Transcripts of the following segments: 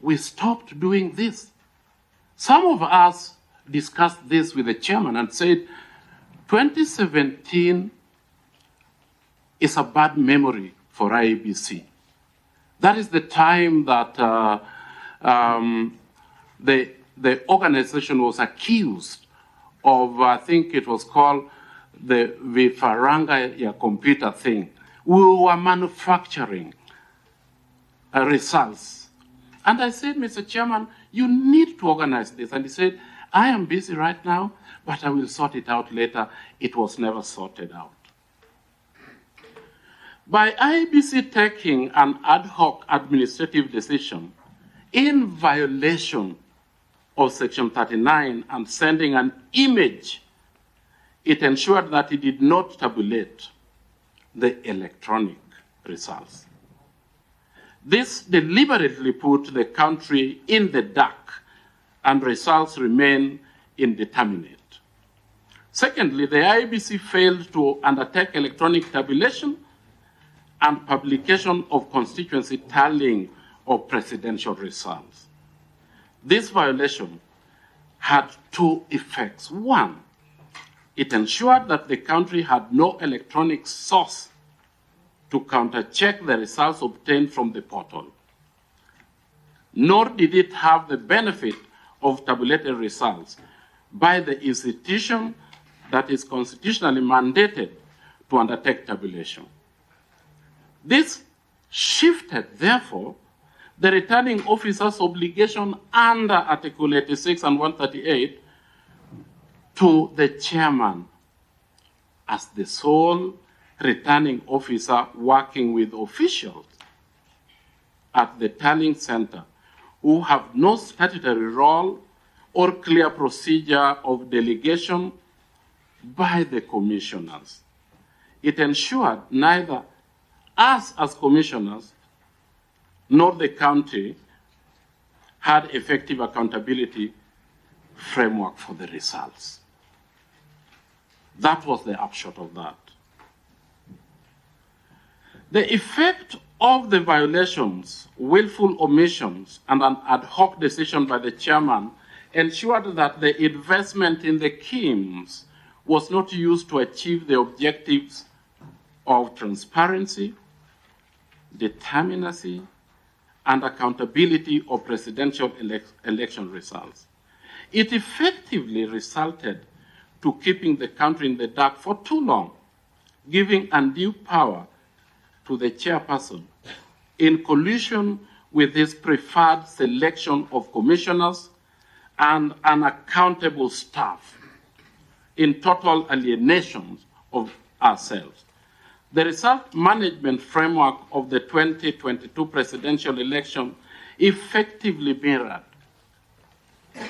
we stopped doing this. Some of us discussed this with the chairman and said, 2017 is a bad memory for IEBC. That is the time that the organization was accused of, I think it was called the Vifaranga computer thing. We were manufacturing results. And I said, Mr. Chairman, you need to organize this. And he said, I am busy right now, but I will sort it out later. It was never sorted out. By IEBC taking an ad hoc administrative decision in violation of Section 39 and sending an image, it ensured that it did not tabulate the electronic results. This deliberately put the country in the dark, and results remain indeterminate. Secondly, the IEBC failed to undertake electronic tabulation and publication of constituency tallying of presidential results. This violation had two effects. One, it ensured that the country had no electronic source to counter-check the results obtained from the portal, nor did it have the benefit of tabulated results by the institution that is constitutionally mandated to undertake tabulation. This shifted, therefore, the returning officer's obligation under Article 86 and 138 to the chairman as the sole returning officer working with officials at the tallying center who have no statutory role or clear procedure of delegation by the commissioners. It ensured neither us as commissioners nor the county had effective accountability framework for the results. That was the upshot of that. The effect of the violations, willful omissions, and an ad hoc decision by the chairman ensured that the investment in the schemes was not used to achieve the objectives of transparency, determinacy, and accountability of presidential election results. It effectively resulted to keeping the country in the dark for too long, giving undue power to the chairperson in collusion with his preferred selection of commissioners and unaccountable staff in total alienation of ourselves. The result management framework of the 2022 presidential election effectively mirrored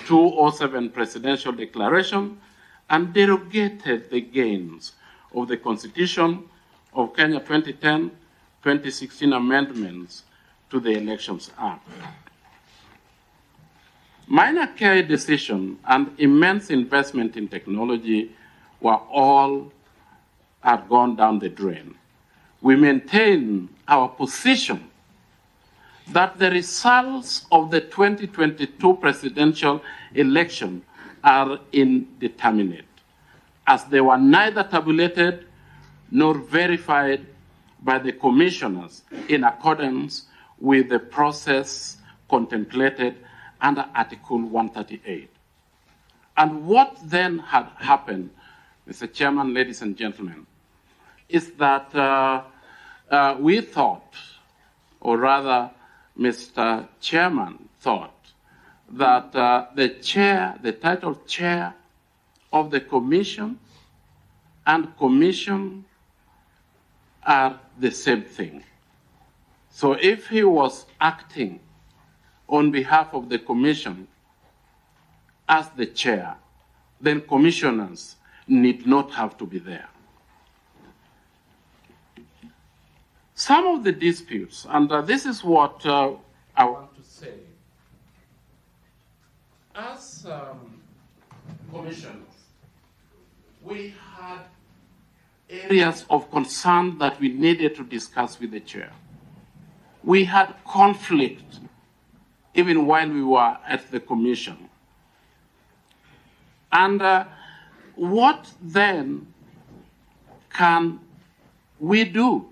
207 presidential declaration and derogated the gains of the Constitution of Kenya 2010, 2016 amendments to the Elections Act. Minor care decision and immense investment in technology had gone down the drain. We maintain our position that the results of the 2022 presidential election are indeterminate, as they were neither tabulated nor verified by the commissioners in accordance with the process contemplated under Article 138. And what then had happened, Mr. Chairman, ladies and gentlemen, is that we thought, or rather Mr. Chairman thought, that the title chair of the commission and commission are the same thing. So if he was acting on behalf of the commission as the chair, then commissioners need not have to be there. Some of the disputes, and this is what I want to say, as commissioners, we had areas of concern that we needed to discuss with the chair. We had conflict even while we were at the commission. And what then can we do?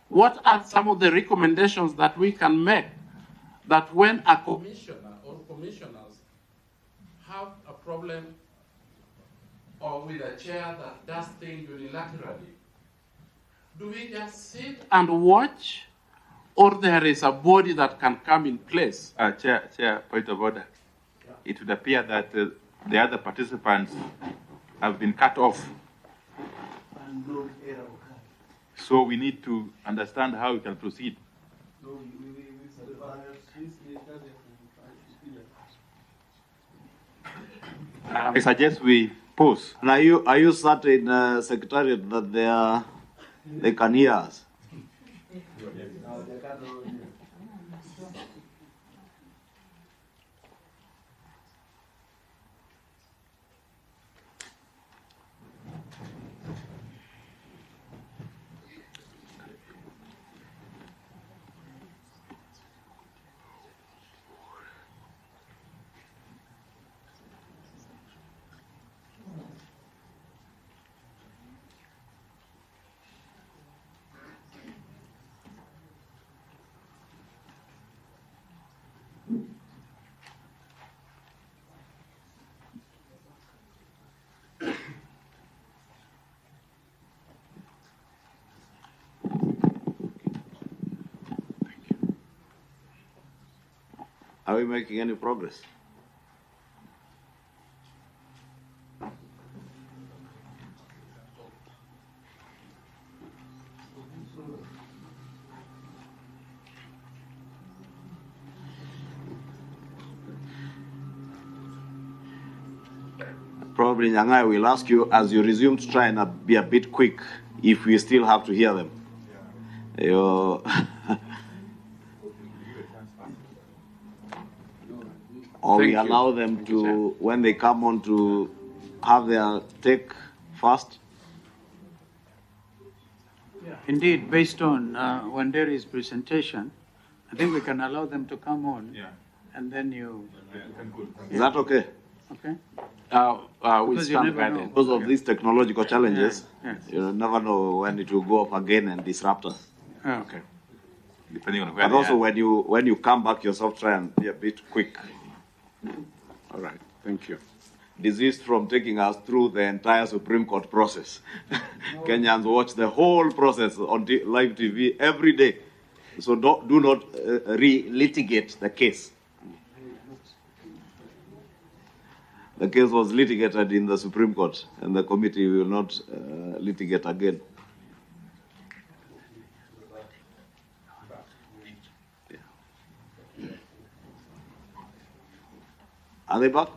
What are some of the recommendations that we can make that when a commissioner or commissioners have a problem or with a chair that does things unilaterally, do we just sit and watch, or there is a body that can come in place? Chair, point of order. Yeah. It would appear that the other participants have been cut off. So we need to understand how we can proceed. I suggest we pause. And are you certain, Secretariat, that they can hear us? Are we making any progress? Probably Nyangai will ask you as you resume to try and be a bit quick if we still have to hear them. Or we allow them to, when they come on, to have their take first? Yeah, indeed, based on Wanderi's presentation, I think we can allow them to come on, and then you... Is that okay? Okay. We stand ready. Because of these technological challenges, you never know when it will go up again and disrupt us. Okay. Depending on where but also when you come back yourself, try and be a bit quick. All right, thank you. Desist from taking us through the entire Supreme Court process. Kenyans watch the whole process on live TV every day. So do not re-litigate the case. The case was litigated in the Supreme Court, and the committee will not litigate again. Are they back?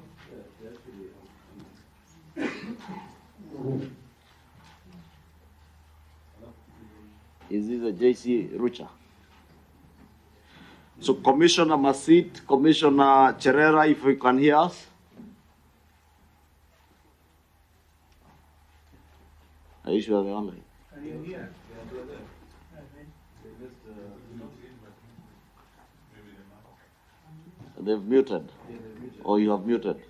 Is this a JC Rucha? So Commissioner Masit, Commissioner Cherera, if you can hear us. Are you sure they're online? Are you here? They've muted. Or you have muted.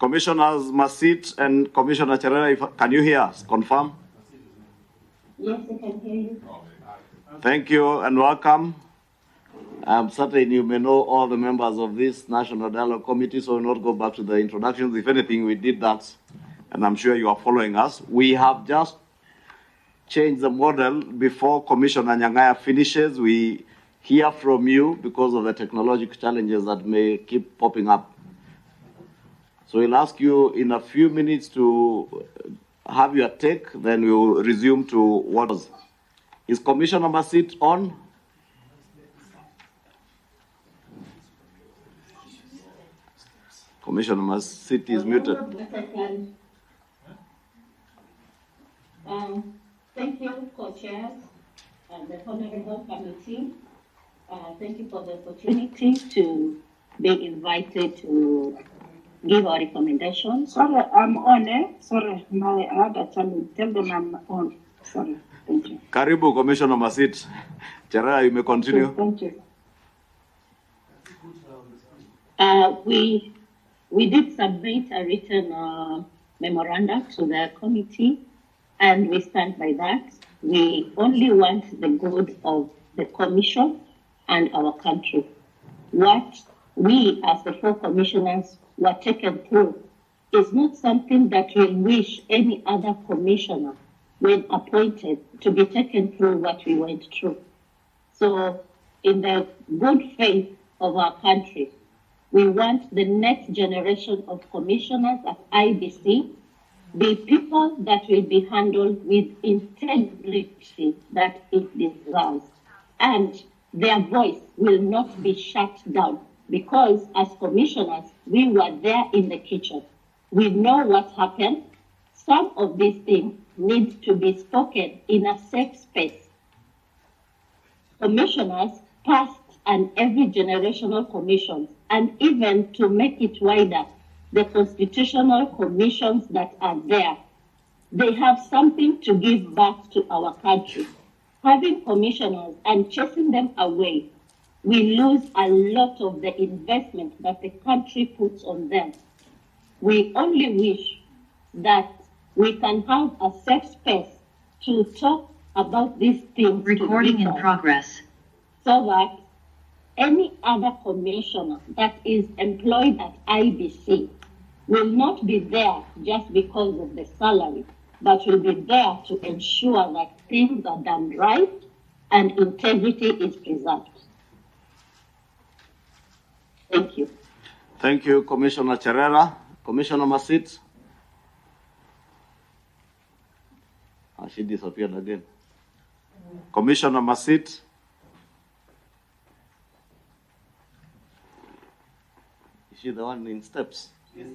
Commissioners Masit and Commissioner Cherera, can you hear us? Confirm? Yes, I can hear you. Thank you and welcome. I'm certain you may know all the members of this National Dialogue Committee, so we'll not go back to the introductions. If anything, we did that, and I'm sure you are following us. We have just changed the model. Before Commissioner Nyang'aya finishes, we hear from you because of the technological challenges that may keep popping up. So we'll ask you in a few minutes to have your take, then we'll resume to what was. Is Commissioner Masit on? Commissioner Masit is muted. Thank you, co-chairs and the Honorable Committee. Thank you for the opportunity to be invited to give our recommendations. Sorry, I'm on, eh? Sorry, I had a challenge. Tell them I'm on. Sorry. Thank you. Karibu, Commissioner Masit. Cherera, you may continue. Thank you. We did submit a written memorandum to the committee, and we stand by that. We only want the good of the commission and our country. What we, as the 4 commissioners, were taken through is not something that we wish any other commissioner, when appointed, to be taken through what we went through. So, in the good faith of our country, we want the next generation of commissioners at IBC be people that will be handled with integrity that it deserves. And their voice will not be shut down, because as commissioners, we were there in the kitchen. We know what happened. Some of these things need to be spoken in a safe space. Commissioners, past and every generational commissions, and even to make it wider, the constitutional commissions that are there, they have something to give back to our country. Having commissioners and chasing them away, we lose a lot of the investment that the country puts on them. We only wish that we can have a safe space to talk about these things. Recording in progress. So that any other commissioner that is employed at IBC will not be there just because of the salary, but will be there to ensure that things are done right and integrity is preserved. Thank you. Thank you, Commissioner Cherera. Commissioner Masit. She disappeared again. Commissioner Masit. Is she the one in steps? Yes.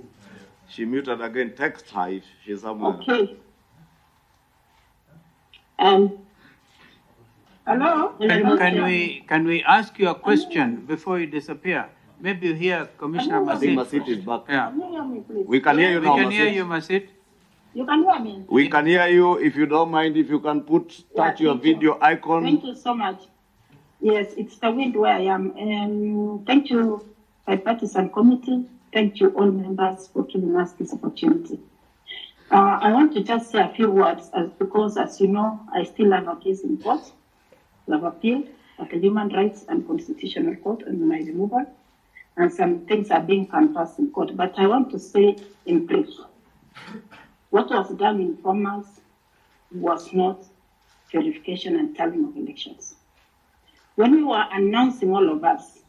She muted again. Text her if she's somewhere. Okay. Hello? Can we ask you a question before you disappear? Maybe you hear Commissioner I think Masit. Masit is back. Yeah. Can you hear me, please? We can hear you We now, can hear Masit. you, Masit. You can hear me? We can hear you. If you don't mind, if you can touch your thank you. video icon. Thank you so much. Yes, it's the wind where I am. And thank you, bipartisan committee. Thank you, all members, for giving us this opportunity. I want to just say a few words because, as you know, I still have a case in court. I have appealed at the Human Rights and Constitutional Court on my removal, and some things are being canvassed in court. But I want to say in brief, what was done in Bomas was not verification and tallying of elections. When we were announcing, all of us,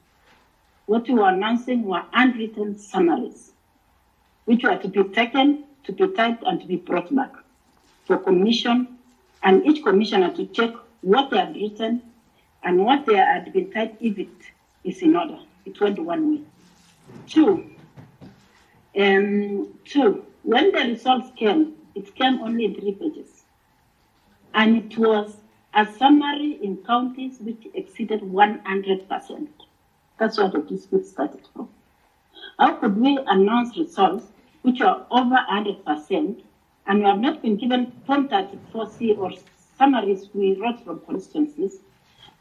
what we were announcing were handwritten summaries, which were to be taken, to be typed, and to be brought back for commission, and each commissioner to check what they had written and what they had been typed, if it is in order. It went one way. Two, when the results came, it came only in 3 pages. And it was a summary in counties which exceeded 100%. That's where the dispute started from. How could we announce results which are over 100% and we have not been given Form 34C or summaries we wrote from constituencies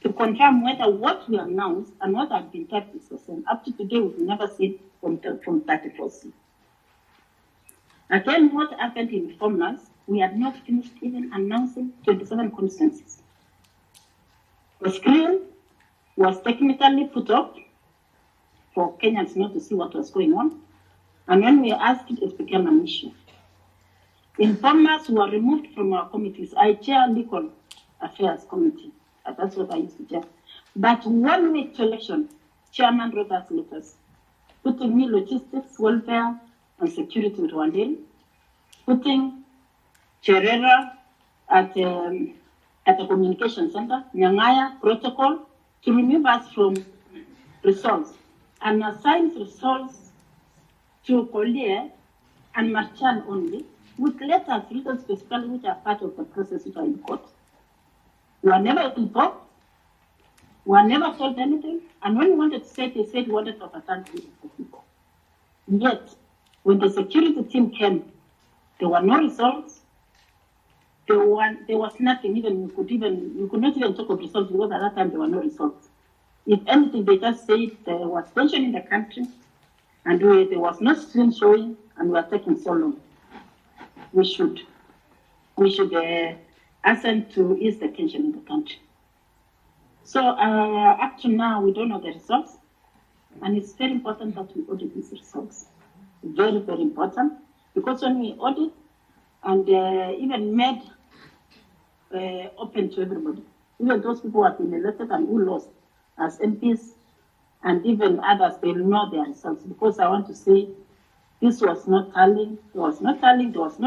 to confirm whether what we announced and what had been typed is the same? Up to today, we've never seen from 34C. Again, what happened in Bomas, we had not finished even announcing 27 constituencies. The screen was technically put up for Kenyans not to see what was going on. And when we asked it, it became an issue. In Bomas who were removed from our committees, I chair Legal Affairs Committee. That's what I used to chair. But 1 week to election, chairman wrote us letters, putting me logistics, welfare, and security with Wandel, putting Cherera at the communication center, Nyangaya protocol, to remove us from results, and assign results to Collier and Marchand only, with letters written specifically which are part of the process which are in court. We were never informed, we were never told anything, and when we wanted to say it, they said we wanted to overturn the people. Yet, when the security team came, there were no results, there was nothing, you could not even talk of results because at that time there were no results. If anything, they just said there was tension in the country and there was no stream showing and we are taking so long. We should ascend to ease the tension in the country. So up to now, we don't know the results, and it's very important that we audit these results. Very, very important, because when we audit and even made open to everybody, even those people who have been elected and who lost as MPs, and even others, they will know their results, because I want to say this was not tallying, there was no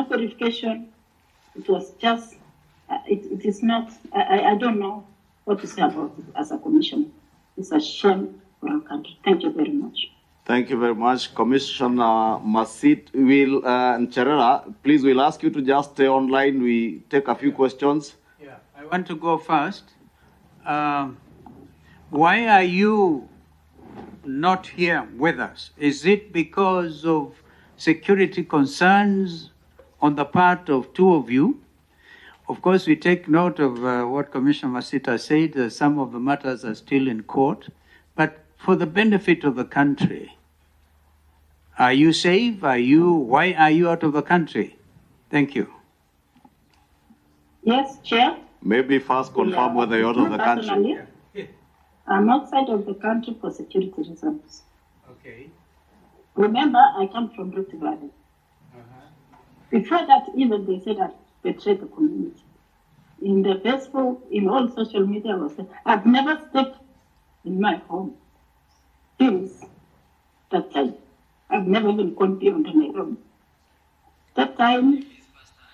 verification, it was just, it is not, I don't know what to say about it as a commission. It's a shame for our country. Thank you very much. Thank you very much, Commissioner Masit. And Cherera, please, we'll ask you to just stay online. We take a few questions. Yeah, I want to go first. Why are you not here with us? Is it because of security concerns on the part of two of you? Of course, we take note of what Commissioner Masita said. Some of the matters are still in court. But for the benefit of the country, are you safe? Why are you out of the country? Thank you. Yes, Chair. Maybe first confirm whether you're out of the country. I'm outside of the country for security reasons. Okay. Remember, I come from Rift Valley. Before that, even they said I betrayed the community. In the Facebook, in all social media, I was saying, I've never stepped in my home since that time. I've never even gone beyond Nairobi. That time,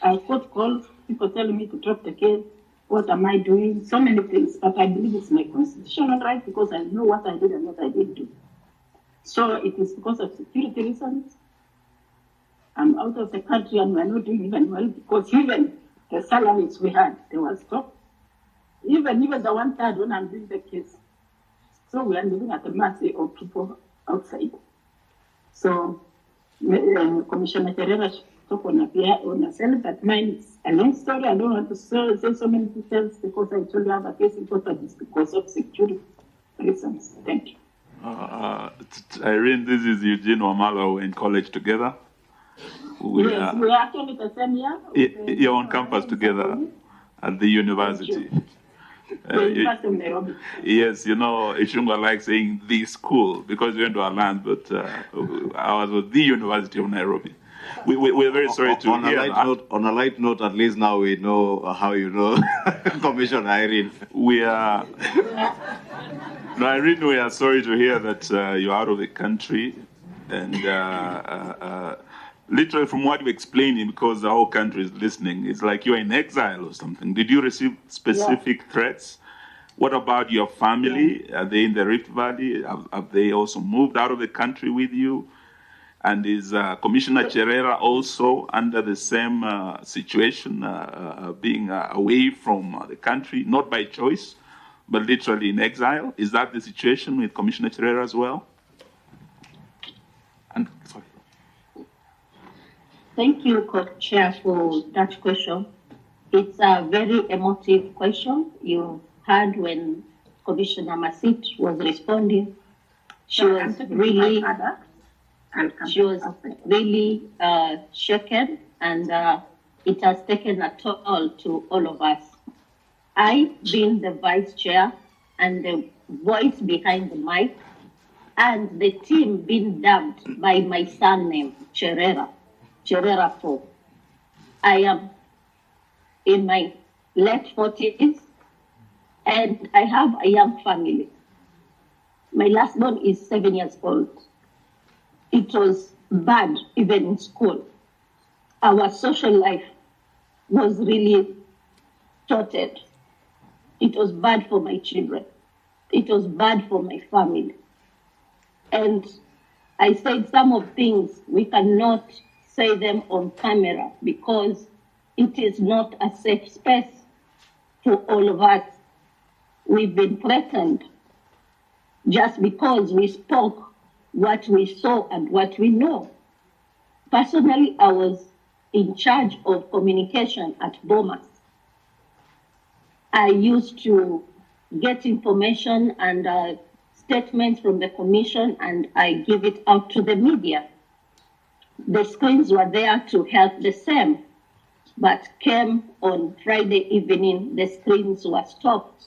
I got calls, people telling me to drop the case. What am I doing? So many things, but I believe it's my constitutional right because I know what I did and what I didn't do. So it is because of security reasons. I'm out of the country and we're not doing even well because even the salaries we had, they were stopped. Even the 1/3 when I'm doing the case. So we are living at the mercy of people outside. So Commissioner Ferreira talk on herself, but mine is a long story. I don't want to say so many details because I told you I have a case in court, but it's because of security reasons. Thank you. Irene, this is Eugene Wamala. We're in college together. We are actually the same year. You're on campus together at the university. Yes, you know, Ishunga likes saying the school because we went to our land, but I was at the University of Nairobi. We're very sorry to hear that. On a light note, at least now we know how you know Commissioner Irene. Irene, we are sorry to hear that you're out of the country. And literally from what you're explaining, because the whole country is listening, it's like you're in exile or something. Did you receive specific threats? What about your family? Are they in the Rift Valley? Have they also moved out of the country with you? And is Commissioner Cherera also under the same situation, being away from the country, not by choice, but literally in exile? Is that the situation with Commissioner Cherera as well? And sorry. Thank you, Co-Chair, for that question. It's a very emotive question. You heard when Commissioner Masit was responding. She was really shaken, and it has taken a toll to all of us. I, being the vice chair and the voice behind the mic, and the team being dubbed by my surname, Cherera 4. I am in my late 40s, and I have a young family. My last born is 7 years old. It was bad even in school. Our social life was really thwarted. It was bad for my children. It was bad for my family. And I said some of things we cannot say them on camera because it is not a safe space for all of us. We've been threatened just because we spoke what we saw and what we know. Personally, I was in charge of communication at Bomas. I used to get information and statements from the commission, and I give it out to the media. The screens were there to help the same, but came on Friday evening, the screens were stopped.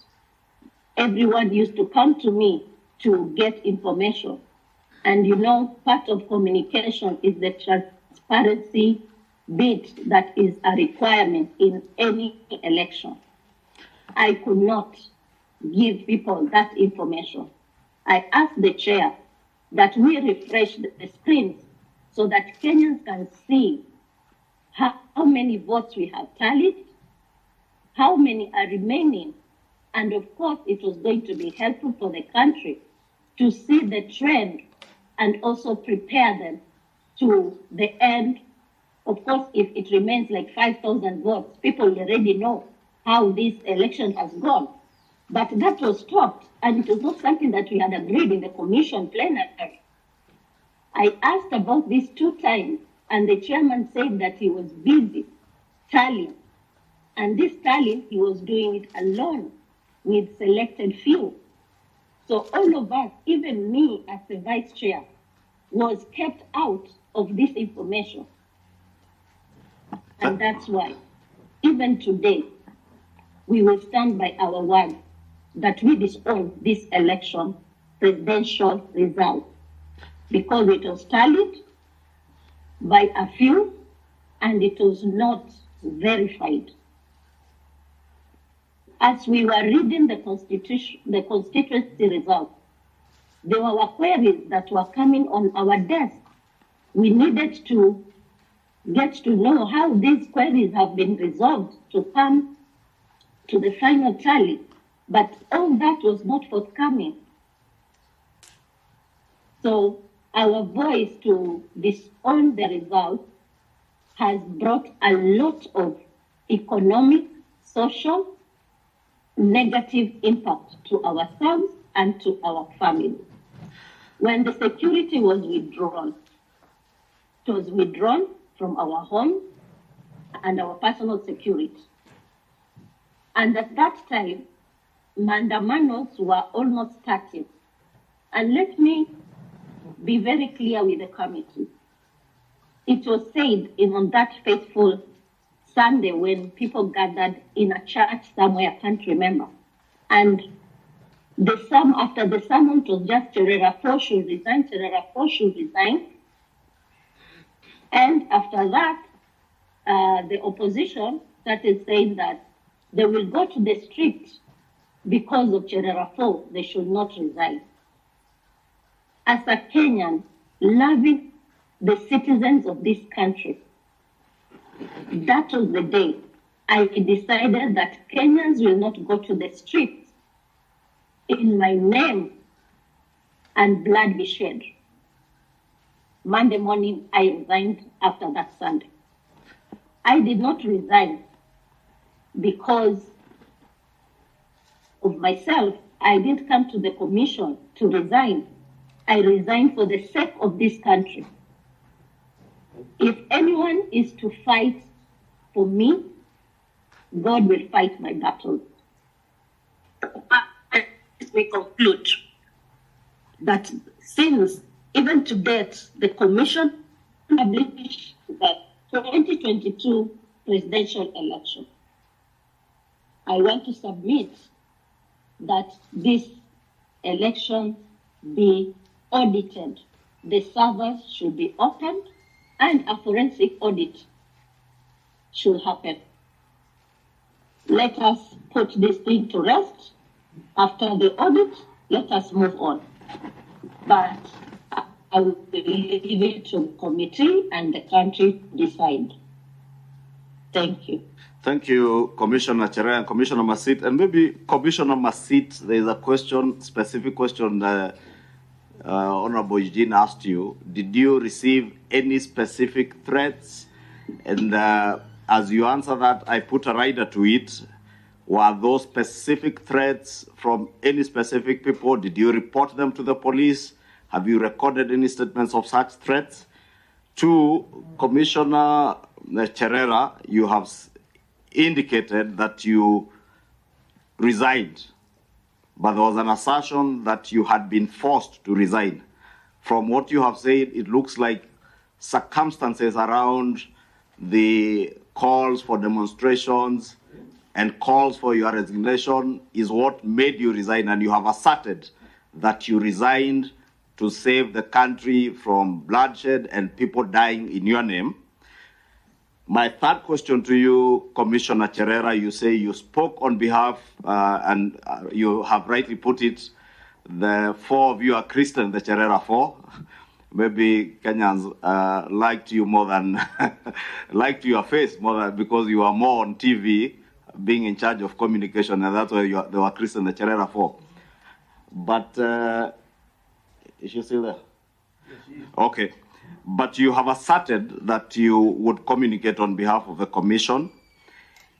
Everyone used to come to me to get information. And you know, part of communication is the transparency bit that is a requirement in any election. I could not give people that information. I asked the chair that we refresh the screens so that Kenyans can see how many votes we have tallied, how many are remaining, and of course it was going to be helpful for the country to see the trend and also prepare them to the end. Of course, if it remains like 5,000 votes, people already know how this election has gone. But that was stopped, and it was not something that we had agreed in the commission plenary. I asked about this 2 times, and the chairman said that he was busy tallying. And this tallying, he was doing it alone with selected few. So all of us, even me as the vice chair, was kept out of this information. And that's why, even today, we will stand by our word that we disown this election presidential result, because it was tallied by a few and it was not verified. As we were reading the constituency results, there were queries that were coming on our desk. We needed to get to know how these queries have been resolved to come to the final tally, but all that was not forthcoming. So our voice to disown the results has brought a lot of economic, social, negative impact to ourselves and to our families. When the security was withdrawn, it was withdrawn from our homes and our personal security. And at that time, mandamanos were almost starting. And let me be very clear with the committee. It was said on that fateful Sunday when people gathered in a church somewhere, I can't remember. And after the sermon, it was just Cherera 4 should resign, Cherera 4 should resign. And after that, the opposition started saying that they will go to the street because of Cherera 4, they should not resign. As a Kenyan, loving the citizens of this country, that was the day I decided that Kenyans will not go to the streets in my name and blood be shed. Monday morning, I resigned after that Sunday. I did not resign because of myself. I didn't come to the commission to resign. I resigned for the sake of this country. If anyone is to fight for me, God will fight my battles. We conclude that since even to date, the commission published the 2022 presidential election, I want to submit that this election be audited. The servers should be opened and a forensic audit should happen. Let us put this thing to rest. After the audit, let us move on. But I will leave it to the committee and the country to decide. Thank you. Thank you, Commissioner Chere and Commissioner Masit. And maybe Commissioner Masit, there is a question, specific question Honorable Eugene asked you. Did you receive any specific threats? And as you answer that, I put a rider to it. Were those specific threats from any specific people? Did you report them to the police? Have you recorded any statements of such threats? To Commissioner Cherera, you have indicated that you resigned, but there was an assertion that you had been forced to resign. From what you have said, it looks like circumstances around the calls for demonstrations and calls for your resignation is what made you resign, and you have asserted that you resigned to save the country from bloodshed and people dying in your name. My third question to you, Commissioner Cherera, you say you spoke on behalf, and you have rightly put it, the four of you are Christian, the Cherera four. Maybe Kenyans liked you more than, liked your face more than, because you are more on TV, being in charge of communication, and that's why they were Christian, the Cherera four. But, is she still there? Yes, she is. Okay. But you have asserted that you would communicate on behalf of the Commission.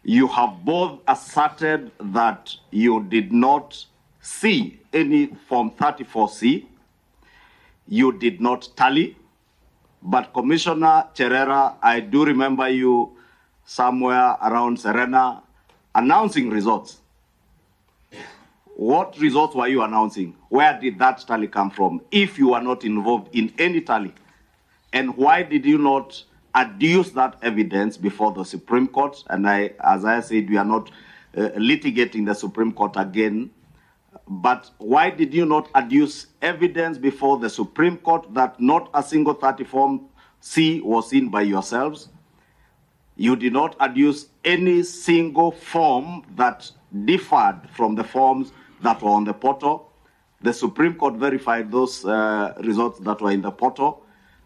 You have both asserted that you did not see any Form 34C. You did not tally. But Commissioner Cherera, I do remember you somewhere around Serena announcing results. What results were you announcing? Where did that tally come from, if you were not involved in any tally? And why did you not adduce that evidence before the Supreme Court? And as I said, we are not litigating the Supreme Court again. But why did you not adduce evidence before the Supreme Court that not a single 34C was seen by yourselves? You did not adduce any single form that differed from the forms that were on the portal. The Supreme Court verified those results that were in the portal.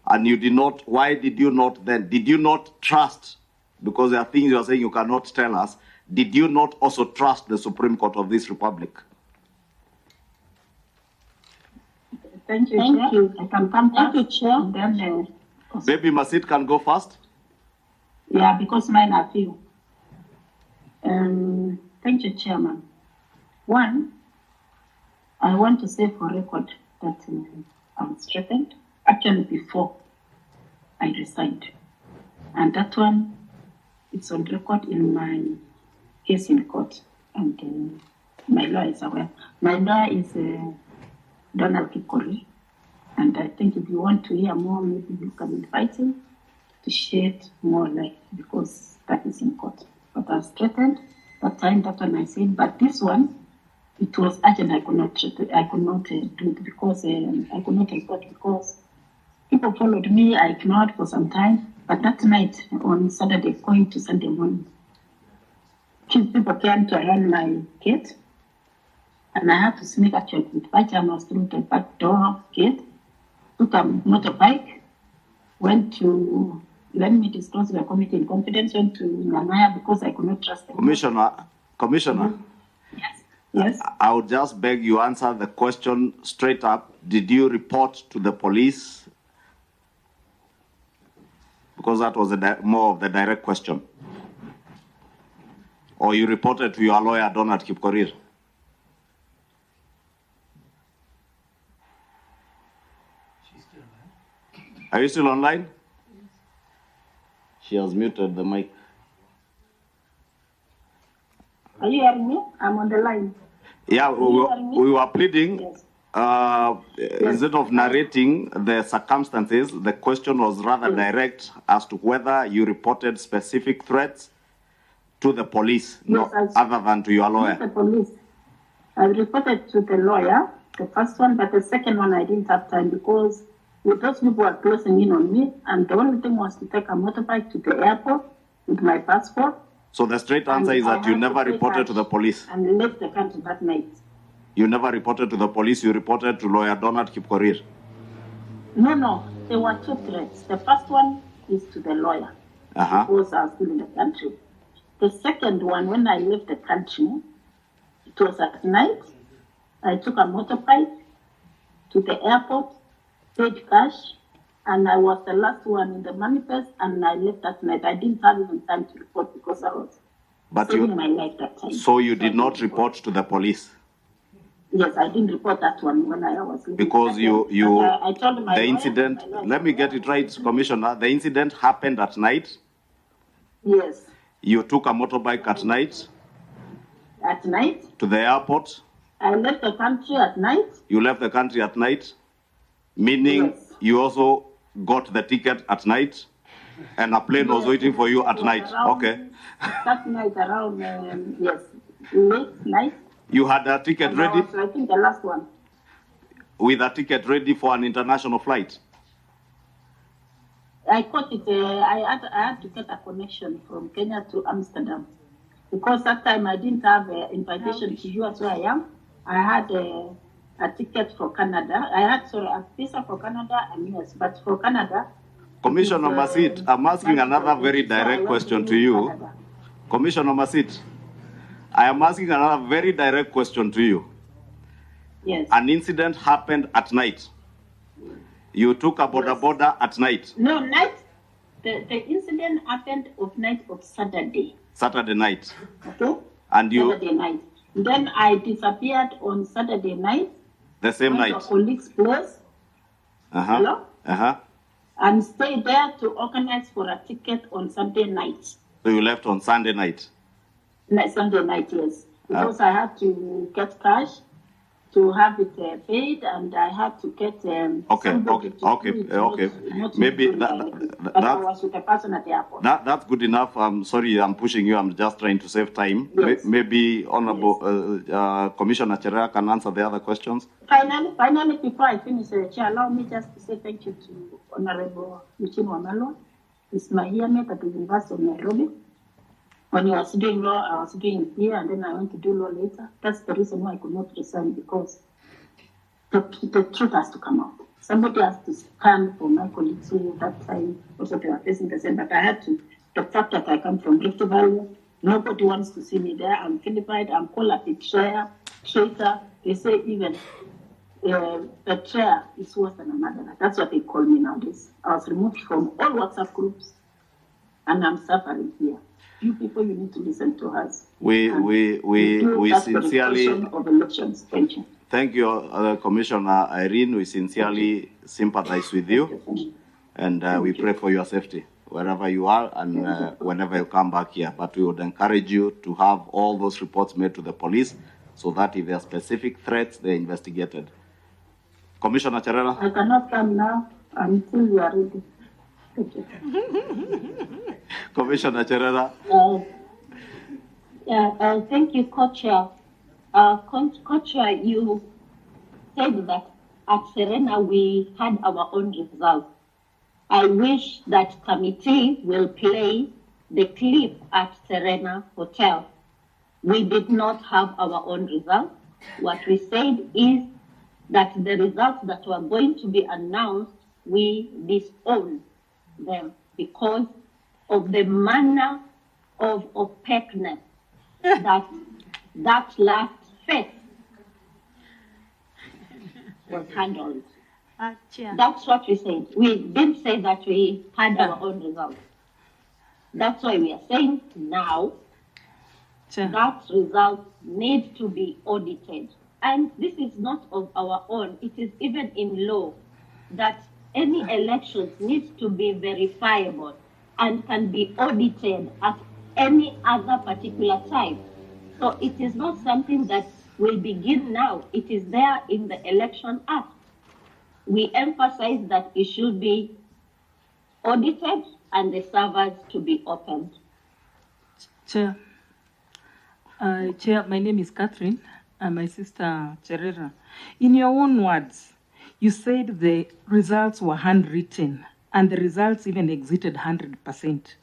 And you did not, why did you not then, did you not trust, because there are things you are saying you cannot tell us, did you not also trust the Supreme Court of this Republic? Thank you, Chair. I can come back. Thank you, Chair. Then, Baby Masit can go first. Yeah, because mine are few. Thank you, Chairman. One, I want to say for record that I'm strengthened. Actually, before I resigned. And that one, it's on record in my case in court. And my lawyer is aware. My lawyer is Donald Kikori. And I think if you want to hear more, maybe you can invite him to shed more light, because that is in court. But I was threatened that time, that one I said. But this one, it was urgent. I could not do it because I could not report because people followed me. I ignored for some time. But that night, on Saturday, going to Sunday morning, people came to around my gate. And I had to sneak actually with pajamas through the back door gate, took a motorbike, went to, let me disclose the committee in confidence, went to Nanaya because I could not trust them. Commissioner. Mm-hmm. Yes. I would just beg you answer the question straight up. Did you report to the police? Because that was more of the direct question. Or you reported to your lawyer, Donald Kipkorir? Are you still online? She has muted the mic. Are you hearing me? I'm on the line. Yeah, we were pleading. Yes. Instead of narrating the circumstances, the question was rather direct as to whether you reported specific threats to the police, other than to your lawyer. The police. I reported to the lawyer, the first one, but the second one I didn't have time because those people were closing in on me, and the only thing was to take a motorbike to the airport with my passport. So the straight answer is that you never reported to the police. And left the country that night. You never reported to the police, you reported to lawyer Donald Kipkorir. No, there were two threats. The first one is to the lawyer, because I was still in the country. The second one, when I left the country, it was at night. I took a motorbike to the airport, paid cash, and I was the last one in the manifest, and I left that night. I didn't have even time to report because I was saving my life that time. So you did not report to the police? Yes, I didn't report that one when I was leaving. Because I told my the lawyer, incident, let me get it right, Commissioner, the incident happened at night? Yes. You took a motorbike at night? At night. To the airport? I left the country at night. You left the country at night? Meaning Yes. you also got the ticket at night? And a plane was waiting for you at night? Okay. That night around, yes, late night. You had a ticket And ready? I was, I think, the last one. With a ticket ready for an international flight? I caught it. I had to get a connection from Kenya to Amsterdam, because that time I didn't have an invitation to US where I am. I had a ticket for Canada. I had a visa for Canada and US, but for Canada. Commissioner Masit, I'm asking another very direct question to you. Canada. Commissioner Masit, I am asking another very direct question to you. Yes. An incident happened at night. You took a border at night. No, night. The incident happened of night of Saturday. Saturday night. Okay. And you, Saturday night. Then I disappeared on Saturday night. the same Went night. to a colleague's place. Uh-huh. Hello? Uh-huh. And stayed there to organize for a ticket on Sunday night. So you left on Sunday night. Sunday night, yes. Because I had to get cash to have it paid, and I had to get somebody to do it, not Maybe to do it. But I was with a person at the airport. that's good enough. I'm sorry, I'm pushing you. I'm just trying to save time. Yes. Maybe Honorable Commissioner Cherera can answer the other questions. Finally, before I finish, Chair, allow me just to say thank you to Honorable Eugene Wamalwa. He's my yearmate at the University of Nairobi. When he was doing law, I was doing here, and then I went to do law later. That's the reason why I could not resign, because the truth has to come out. Somebody has to stand for my colleagues who at that time also they were facing the same. But I had to. The fact that I come from Rift Valley, nobody wants to see me there. I'm vilified. I'm called a betrayer, traitor. They say even betrayer is worse than a murderer. That's what they call me nowadays. I was removed from all WhatsApp groups, and I'm suffering here. You people, you need to listen to us. We sincerely of elections. Thank you. thank you, Commissioner Irene. We sincerely sympathize with you, and we pray for your safety wherever you are and whenever you come back here. But we would encourage you to have all those reports made to the police, so that if there are specific threats, they're investigated. Commissioner Cherera. I cannot come now until you are ready. Thank you. Commissioner Cherera. Thank you, Co-Chair. Co-Chair, you said that at Serena we had our own results. I wish that committee will play the clip at Serena Hotel. We did not have our own results. What we said is that the results that were going to be announced, we disown them because of the manner of opaqueness that last phase was handled. That's what we said. We didn't say that we had our own results. That's why we are saying now that results need to be audited. And this is not of our own. It is even in law that any elections need to be verifiable and can be audited at any other particular time. So it is not something that will begin now. It is there in the Election Act. We emphasize that it should be audited and the servers to be opened. Chair, my name is Catherine, and my sister Cherera. In your own words, you said the results were handwritten, and the results even exceeded 100%.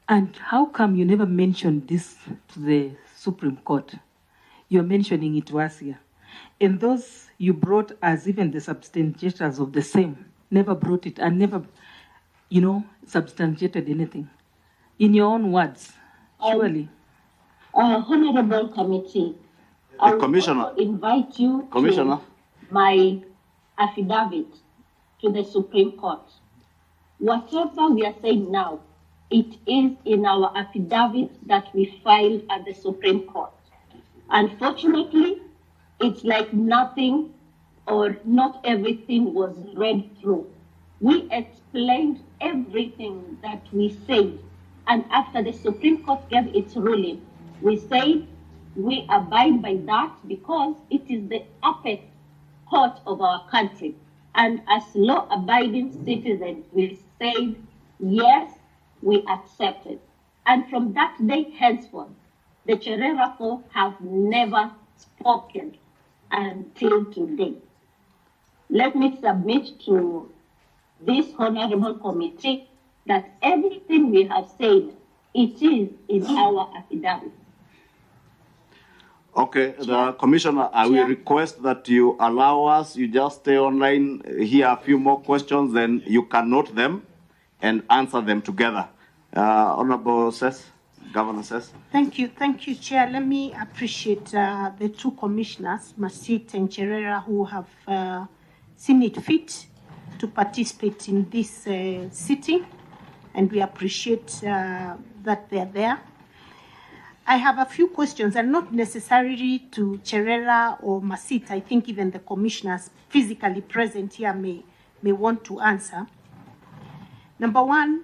And how come you never mentioned this to the Supreme Court? You're mentioning it to us here. And those you brought as even the substantiators of the same never brought it and never, substantiated anything. In your own words, surely. Honorable Committee, I will also invite you to my affidavit to the Supreme Court. Whatever we are saying now, it is in our affidavit that we filed at the Supreme Court. Unfortunately, it's like nothing or not everything was read through. We explained everything that we said, and after the Supreme Court gave its ruling, we said We abide by that because it is the apex court of our country. And as law-abiding citizens, we said, yes, we accept it. And from that day henceforth, the Cherera folk have never spoken until today. Let me submit to this honorable committee that everything we have said, it is in our affidavit. Okay, the Commissioner, I will request that you allow us, you just stay online, hear a few more questions, then you can note them and answer them together. Honorable Sess, Governor Sess. Thank you, Chair. Let me appreciate the two commissioners, Masit and Cherera, who have seen it fit to participate in this sitting, and we appreciate that they're there. I have a few questions, and not necessarily to Cherera or Masit. I think even the commissioners physically present here may want to answer. Number one,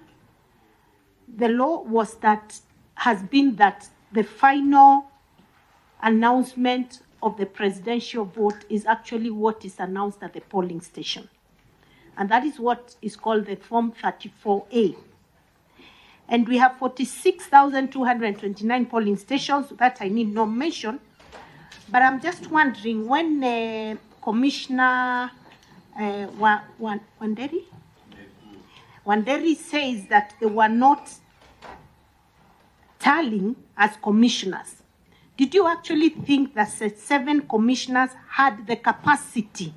the law has been that the final announcement of the presidential vote is actually what is announced at the polling station. And that is what is called the Form 34A. And we have 46,229 polling stations, that I need no mention. But I'm just wondering, when Commissioner Wanderi says that they were not tallying as commissioners, did you actually think that 7 commissioners had the capacity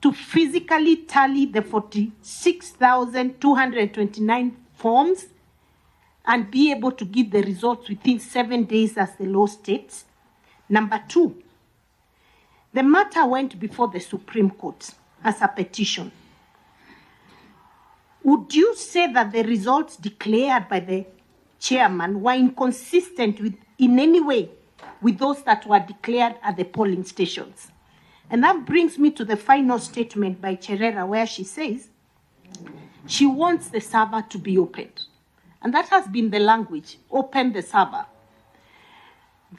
to physically tally the 46,229 forms and be able to give the results within 7 days as the law states? Number 2, the matter went before the Supreme Court as a petition. Would you say that the results declared by the chairman were inconsistent in any way with those that were declared at the polling stations? And that brings me to the final statement by Cherera, where she says she wants the server to be opened. And that has been the language, open the server.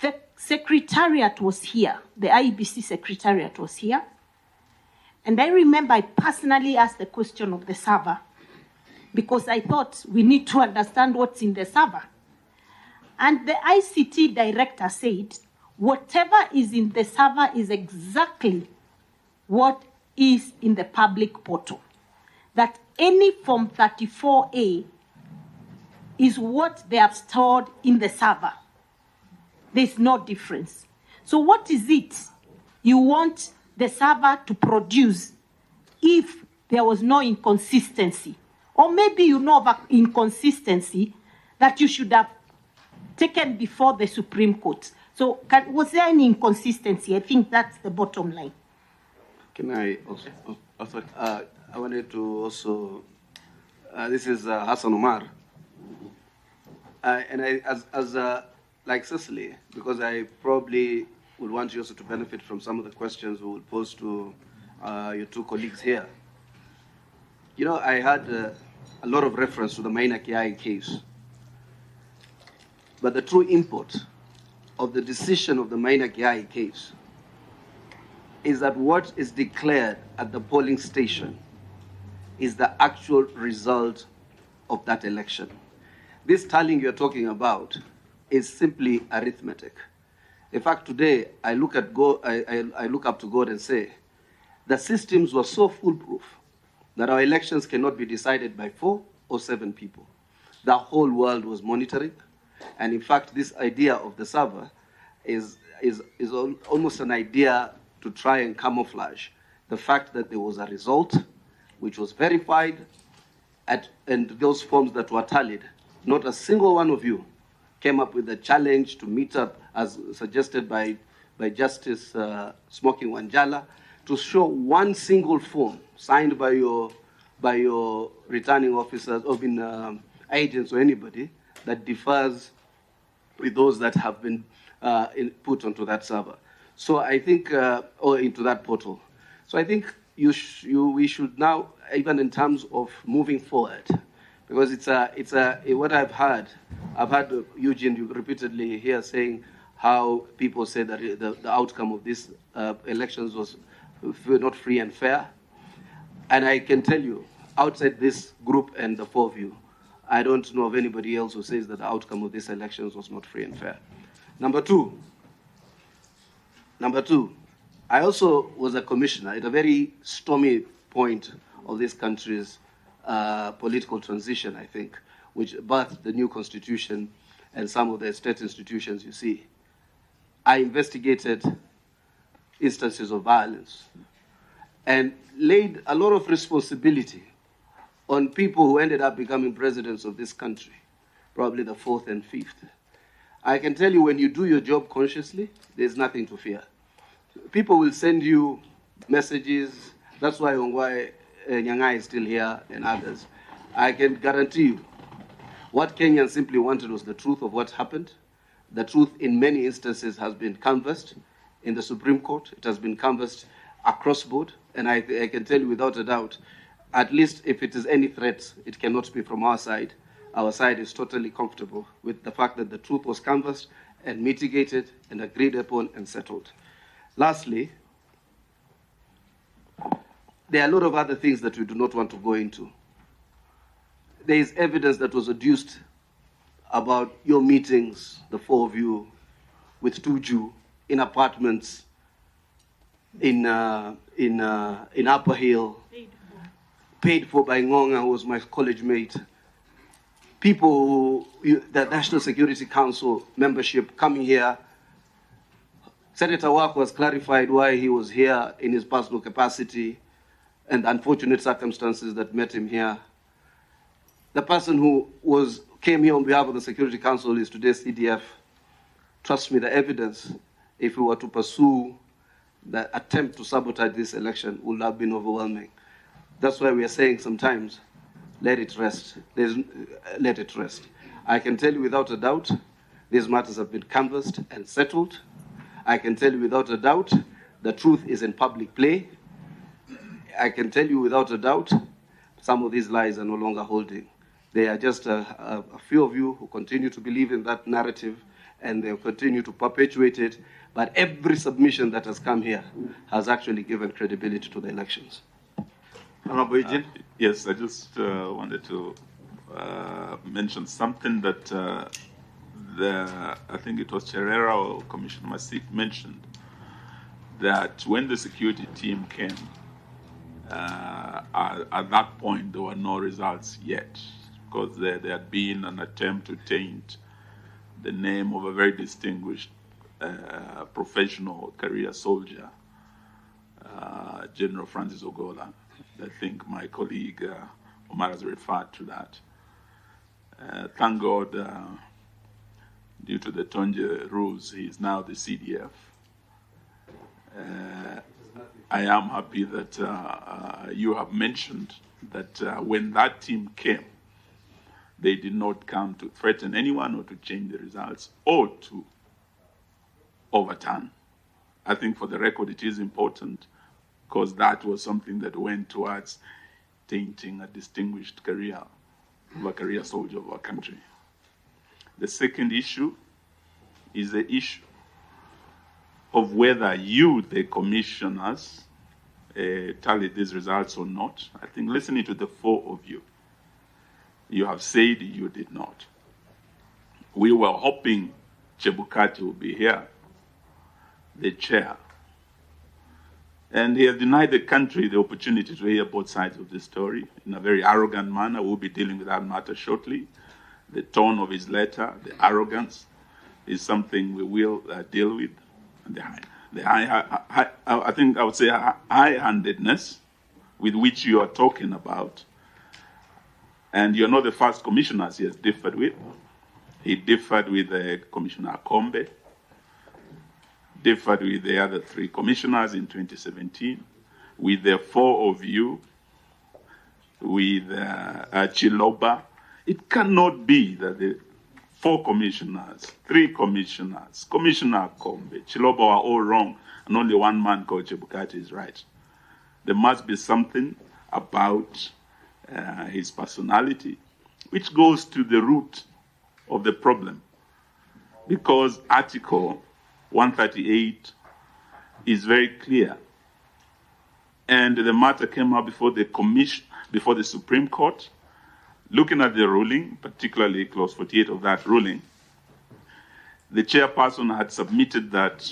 The secretariat was here, the IEBC secretariat was here. And I remember I personally asked the question of the server because I thought we need to understand what's in the server. And the ICT director said, whatever is in the server is exactly what is in the public portal. That any Form 34A is what they have stored in the server. There's no difference. So what is it you want the server to produce if there was no inconsistency? Or maybe you know of an inconsistency that you should have taken before the Supreme Court. So was there any inconsistency? I think that's the bottom line. Can I also? Oh, sorry. I wanted to also, this is Hassan Omar. And I, like Cecily, because I probably would want you also to benefit from some of the questions we will pose to your two colleagues here. You know, I had a lot of reference to the Maina Kiai case. But the true import of the decision of the Maina Kiai case is that what is declared at the polling station is the actual result of that election. This tallying you're talking about is simply arithmetic. In fact, today I look at I look up to God and say, the systems were so foolproof that our elections cannot be decided by 4 or 7 people. The whole world was monitoring. And in fact, this idea of the server is almost an idea to try and camouflage the fact that there was a result which was verified and those forms that were tallied. Not a single one of you came up with a challenge to meet up, as suggested by Justice Smoking Wanjala, to show one single form signed by your returning officers or agents or anybody that differs with those that have been put onto that server. So I think, or into that portal. So I think we should now, even in terms of moving forward, because what I've heard Eugene repeatedly here saying how people said that the outcome of these elections was not free and fair. And I can tell you, outside this group and the four of you, I don't know of anybody else who says that the outcome of these elections was not free and fair. Number two, I also was a commissioner at a very stormy point of this country's political transition, I think, which birthed the new constitution and some of the state institutions you see. I investigated instances of violence and laid a lot of responsibility on people who ended up becoming presidents of this country, probably the fourth and fifth. I can tell you, when you do your job consciously, there's nothing to fear. People will send you messages. That's why Ongwae Nyangai is still here and others. I can guarantee you, what Kenyans simply wanted was the truth of what happened. The truth in many instances has been canvassed in the Supreme Court. It has been canvassed across board. And I can tell you without a doubt, at least if it is any threat, it cannot be from our side. Our side is totally comfortable with the fact that the truth was canvassed and mitigated and agreed upon and settled. Lastly, there are a lot of other things that we do not want to go into. There is evidence that was adduced about your meetings, the four of you, with Tuju in apartments in Upper Hill, paid for by Ngonga, who was my college mate. People who, the National Security Council membership coming here. Senator Wako has clarified why he was here in his personal capacity and the unfortunate circumstances that met him here. The person who came here on behalf of the Security Council is today's CDF. Trust me, the evidence, if we were to pursue the attempt to sabotage this election, would have been overwhelming. That's why we are saying sometimes, let it rest. Let it rest. I can tell you without a doubt, these matters have been canvassed and settled. I can tell you without a doubt, the truth is in public play. I can tell you without a doubt, some of these lies are no longer holding. They are just a few of you who continue to believe in that narrative, and they'll continue to perpetuate it. But every submission that has come here has actually given credibility to the elections. Honorable Eugene? Yes, I just wanted to mention something that I think it was Cherera or Commissioner Masik mentioned, that when the security team came, at that point there were no results yet, because there had been an attempt to taint the name of a very distinguished professional career soldier, General Francis Ogola. I think my colleague Omar has referred to that. Thank God, due to the Tonje rules, he is now the CDF. I am happy that you have mentioned that when that team came, they did not come to threaten anyone or to change the results or to overturn. I think for the record it is important, because that was something that went towards tainting a distinguished career of a career soldier of our country. The second issue is the issue of whether you, the commissioners, tallied these results or not. I think listening to the four of you, you have said you did not. We were hoping Chebukati would be here, the chair. And he has denied the country the opportunity to hear both sides of the story in a very arrogant manner. We'll be dealing with that matter shortly. The tone of his letter, the arrogance, is something we will deal with. I think I would say high-handedness with which you are talking about. And you're not the first commissioners he has differed with. He differed with Commissioner Kombe, differed with the other three commissioners in 2017, with the four of you, with Chiloba. It cannot be that the four commissioners, three commissioners, Commissioner Kombe, Chiloba are all wrong, and only one man called Chebukati is right. There must be something about his personality which goes to the root of the problem. Because Article 138 is very clear. And the matter came up before the commission, before the Supreme Court. Looking at the ruling, particularly clause 48 of that ruling, the chairperson had submitted that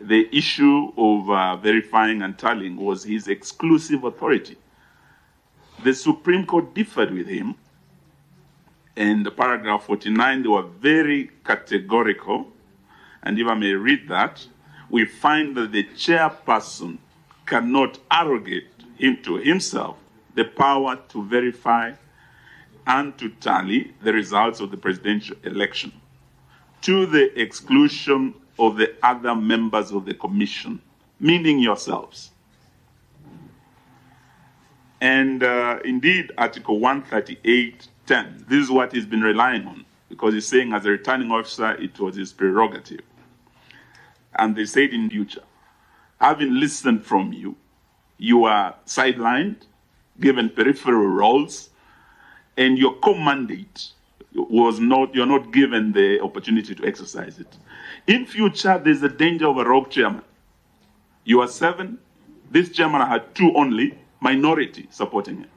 the issue of verifying and tallying was his exclusive authority. The Supreme Court differed with him. In the paragraph 49, they were very categorical. And if I may read that, we find that the chairperson cannot arrogate to himself the power to verify and to tally the results of the presidential election to the exclusion of the other members of the commission, meaning yourselves. And indeed, Article 138.10, this is what he's been relying on, because he's saying as a returning officer, it was his prerogative. And they said in future, having listened from you, you are sidelined, given peripheral roles, and your co-mandate was not, you're not given the opportunity to exercise it. In future, there's a danger of a rogue chairman. You are 7, this chairman had 2 only, minority supporting him.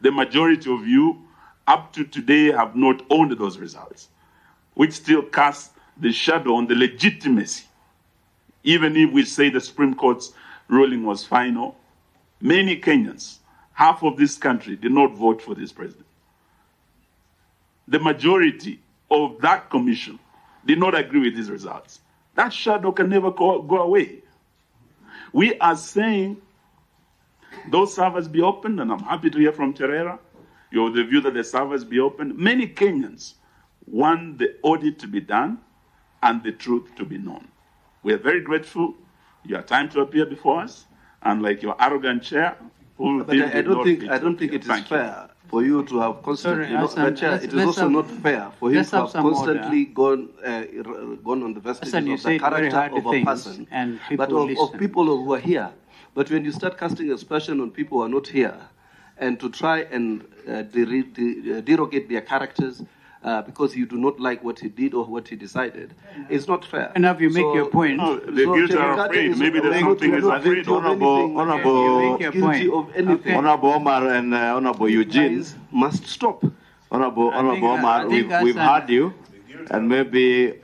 The majority of you, up to today, have not owned those results, which still casts the shadow on the legitimacy. Even if we say the Supreme Court's ruling was final, many Kenyans, half of this country, did not vote for this president. The majority of that commission did not agree with these results. That shadow can never go away. We are saying those servers be opened, and I'm happy to hear from Terera, you have the view that the servers be opened. Many Kenyans want the audit to be done and the truth to be known. We are very grateful. You have time to appear before us, and like your arrogant chair, who but I don't think it is fair for you to have constantly. It is also not fair for him to have constantly gone on the vestiges of the character of a person, but of people who are here. But when you start casting aspersion on people who are not here, and to try and derogate their characters because you do not like what he did or what he decided, it's not fair. Enough, you make your point. No, the guilty are afraid. Maybe there's something is afraid. Honorable Omar and Honorable Eugene must stop. Honorable Omar, we've heard you, and maybe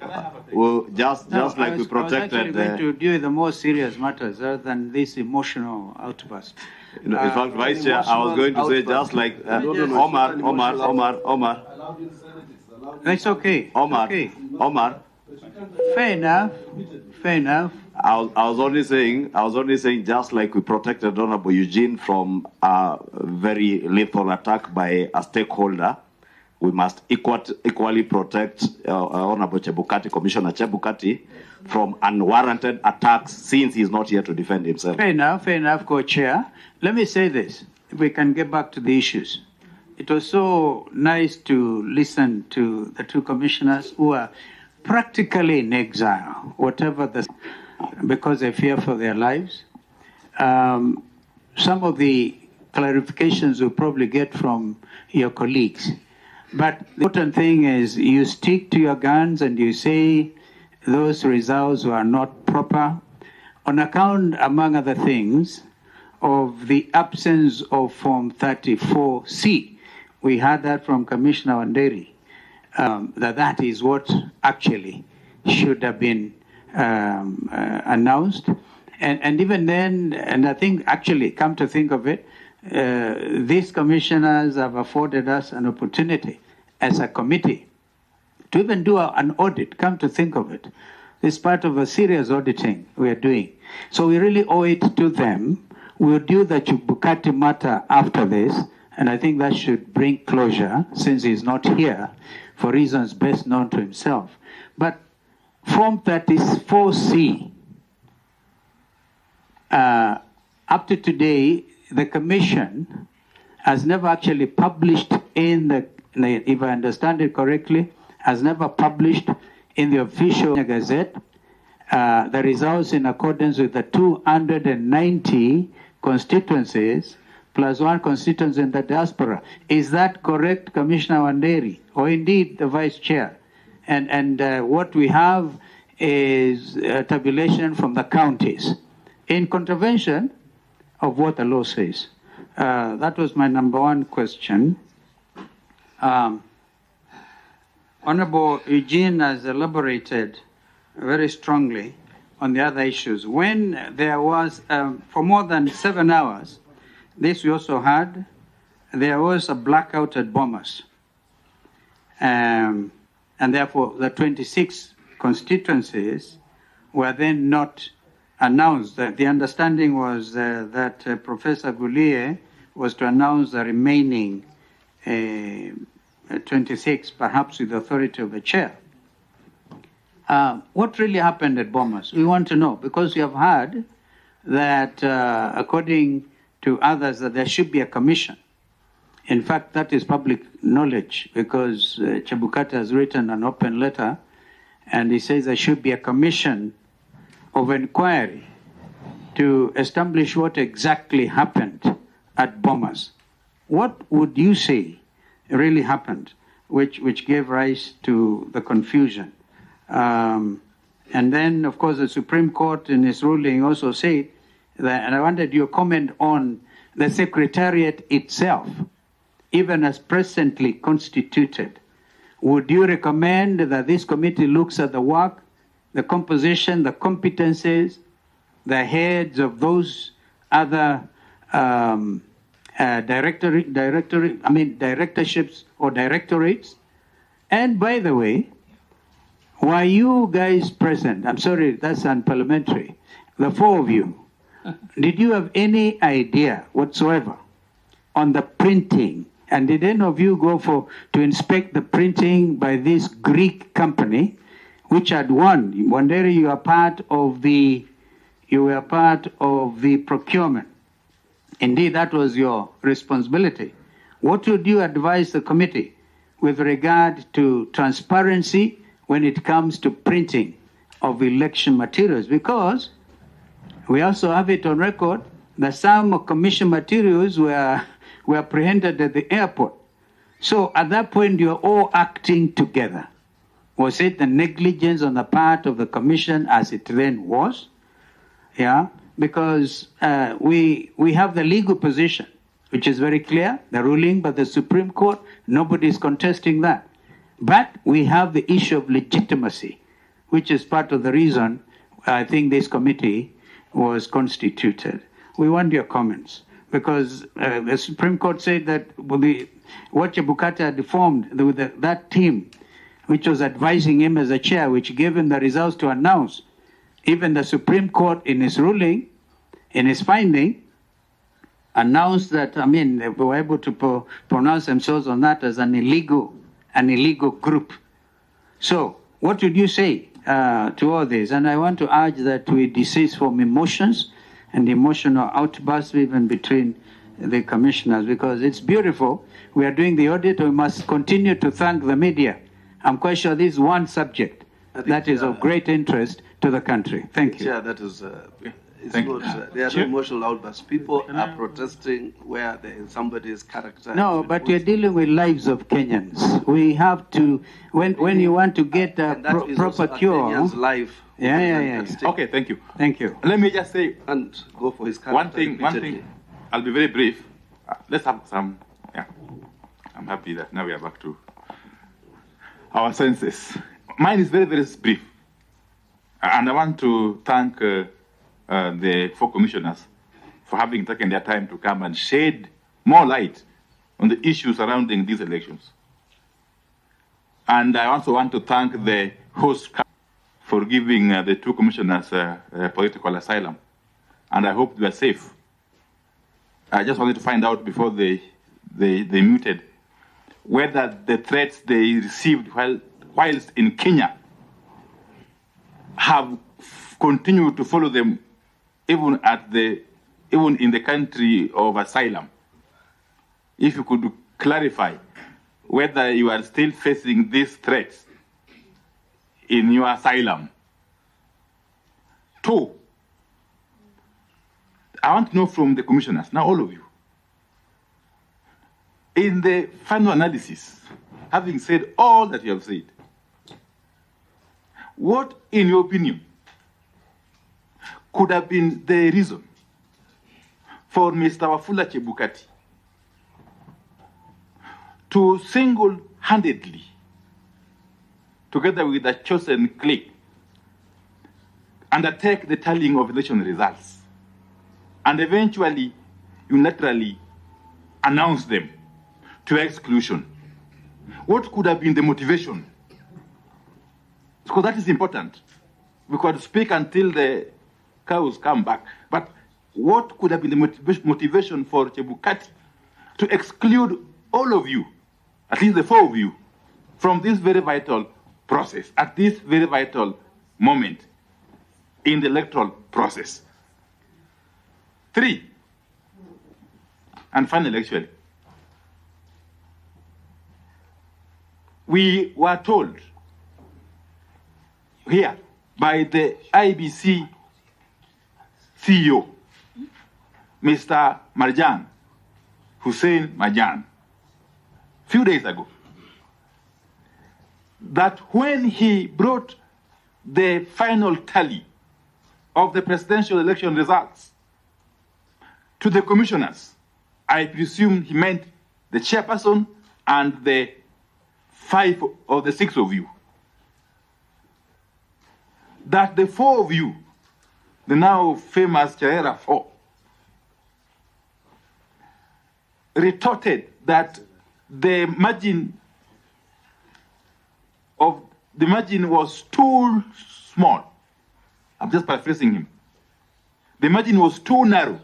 we'll just like we protected. I was going to deal with the more serious matters rather than this emotional outburst. In fact, Vice Chair, I was going to say just like Omar. It's okay. Omar. Fair enough. I was only saying just like we protected Honorable Eugene from a very lethal attack by a stakeholder, we must equally protect Honorable Chebukati, Commissioner Chebukati, from unwarranted attacks since he's not here to defend himself. Fair enough, Co-Chair. Let me say this, if we can get back to the issues. It was so nice to listen to the 2 commissioners who are practically in exile, because they fear for their lives. Some of the clarifications we'll probably get from your colleagues. But the important thing is you stick to your guns and you say those results were not proper on account, among other things, of the absence of Form 34C. We heard that from Commissioner Wanderi, that is what actually should have been announced. And even then, and I think actually, come to think of it, these commissioners have afforded us an opportunity as a committee to even do an audit, come to think of it. It's part of a serious auditing we are doing. So we really owe it to them. We'll do the Chebukati matter after this, and I think that should bring closure since he's not here for reasons best known to himself. But Form 34C, up to today, the Commission has never actually published if I understand it correctly, has never published in the official Gazette the results in accordance with the 290 constituencies plus 1 constituency in the diaspora. Is that correct, Commissioner Wanderi, or indeed the Vice Chair? And what we have is tabulation from the counties in contravention of what the law says. That was my number one question. Honorable Eugene has elaborated very strongly on the other issues. When there was, for more than 7 hours, this we also had, there was a blackout at Bomas. And therefore, the 26 constituencies were then not announced. The understanding was that Professor Goulier was to announce the remaining 26, perhaps with the authority of the chair. What really happened at Bomas? We want to know, because we have heard that, according to others, that there should be a commission. In fact, that is public knowledge, because Chebukati has written an open letter, and he says there should be a commission of inquiry to establish what exactly happened at Bomas. What would you say really happened, which gave rise to the confusion? And then, of course, the Supreme Court in its ruling also said that, and I wanted your comment on the Secretariat itself, even as presently constituted. Would you recommend that this committee looks at the work, the composition, the competencies, the heads of those other directorships or directorates? And by the way, were you guys present? I'm sorry, that's unparliamentary. The four of you, did you have any idea whatsoever on the printing? And did any of you go to inspect the printing by this Greek company, which had won? Wanderi, you were part of the procurement. Indeed, that was your responsibility. What would you advise the committee with regard to transparency when it comes to printing of election materials? Because we also have it on record that some commission materials were apprehended at the airport. So at that point, you're all acting together. Was it the negligence on the part of the commission as it then was? Yeah, because we have the legal position, which is very clear, the ruling by the Supreme Court, nobody is contesting that. But we have the issue of legitimacy, which is part of the reason I think this committee was constituted. We want your comments, because the Supreme Court said that what Chebukati had formed with that team, which was advising him as a chair, which gave him the results to announce, even the Supreme Court in its ruling, in its finding, announced that, they were able to pronounce themselves on that as an illegal group. So what would you say to all this? And I want to urge that we desist from emotions and emotional outbursts even between the commissioners, because it's beautiful. We are doing the audit. We must continue to thank the media. I'm quite sure this is one subject that is of great interest to the country. Thank you. Yeah, that is. It's not, there are no emotional outbursts. People are protesting where somebody is characterized. No, but we're dealing with lives of Kenyans. We have to, when you want to get a proper cure. Kenyan's life. Yeah. Okay, thank you. Thank you. Let me just say and go for his one thing. I'll be very brief. Let's have some. Yeah, I'm happy that now we are back to our senses. Mine is very, very brief, and I want to thank the four commissioners for having taken their time to come and shed more light on the issues surrounding these elections. And I also want to thank the host for giving the two commissioners political asylum. And I hope they are safe. I just wanted to find out before they muted whether the threats they received whilst in Kenya have continued to follow them even in the country of asylum. If you could clarify whether you are still facing these threats in your asylum. 2, I want to know from the commissioners, now all of you, in the final analysis, having said all that you have said, What, in your opinion, could have been the reason for Mr. Wafula Chebukati to single-handedly, together with the chosen clique, undertake the tallying of election results and eventually unilaterally announce them to exclusion? What could have been the motivation? Because that is important. We could speak until the cows come back. But what could have been the motivation for Chebukati to exclude all of you, at least the four of you, from this very vital process, at this very vital moment in the electoral process? 3, and finally, actually, we were told here by the IBC CEO, Mr. Marjan, Hussein Marjan, a few days ago, that when he brought the final tally of the presidential election results to the commissioners, I presume he meant the chairperson and the 5 or the 6 of you, that the 4 of you, the now famous Chaera 4, retorted that the margin was too small. I'm just paraphrasing him. The margin was too narrow,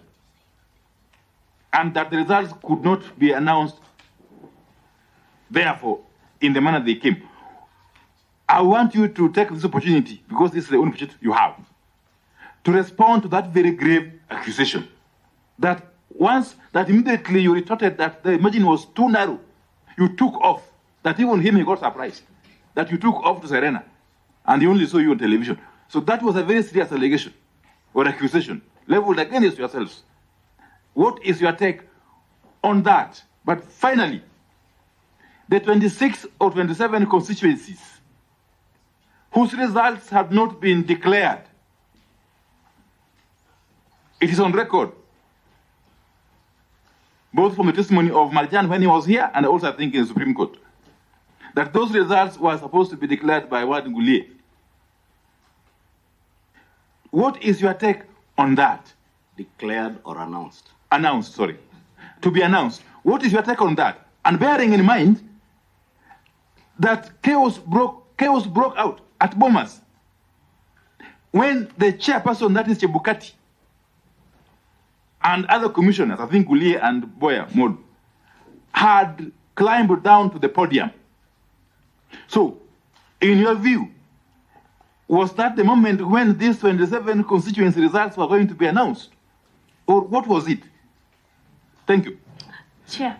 and that the results could not be announced, therefore, in the manner they came. I want you to take this opportunity, because this is the only opportunity you have, to respond to that very grave accusation. That immediately you retorted that the margin was too narrow, you took off, that even him, he got surprised, that you took off to Serena, and he only saw you on television. So that was a very serious allegation or accusation leveled against yourselves. What is your take on that? But finally, the 26 or 27 constituencies whose results have not been declared, it is on record, both from the testimony of Marjan when he was here and also I think in the Supreme Court, that those results were supposed to be declared by Ward Ngulie. What is your take on that? Declared or announced? Announced, sorry. To be announced. What is your take on that? And bearing in mind that chaos broke out at Bomas when the chairperson, that is Chebukati, and other commissioners, I think Ngulie and Boya Mod, had climbed down to the podium. So, in your view, was that the moment when these 27 constituency results were going to be announced? Or what was it? Thank you. Chair.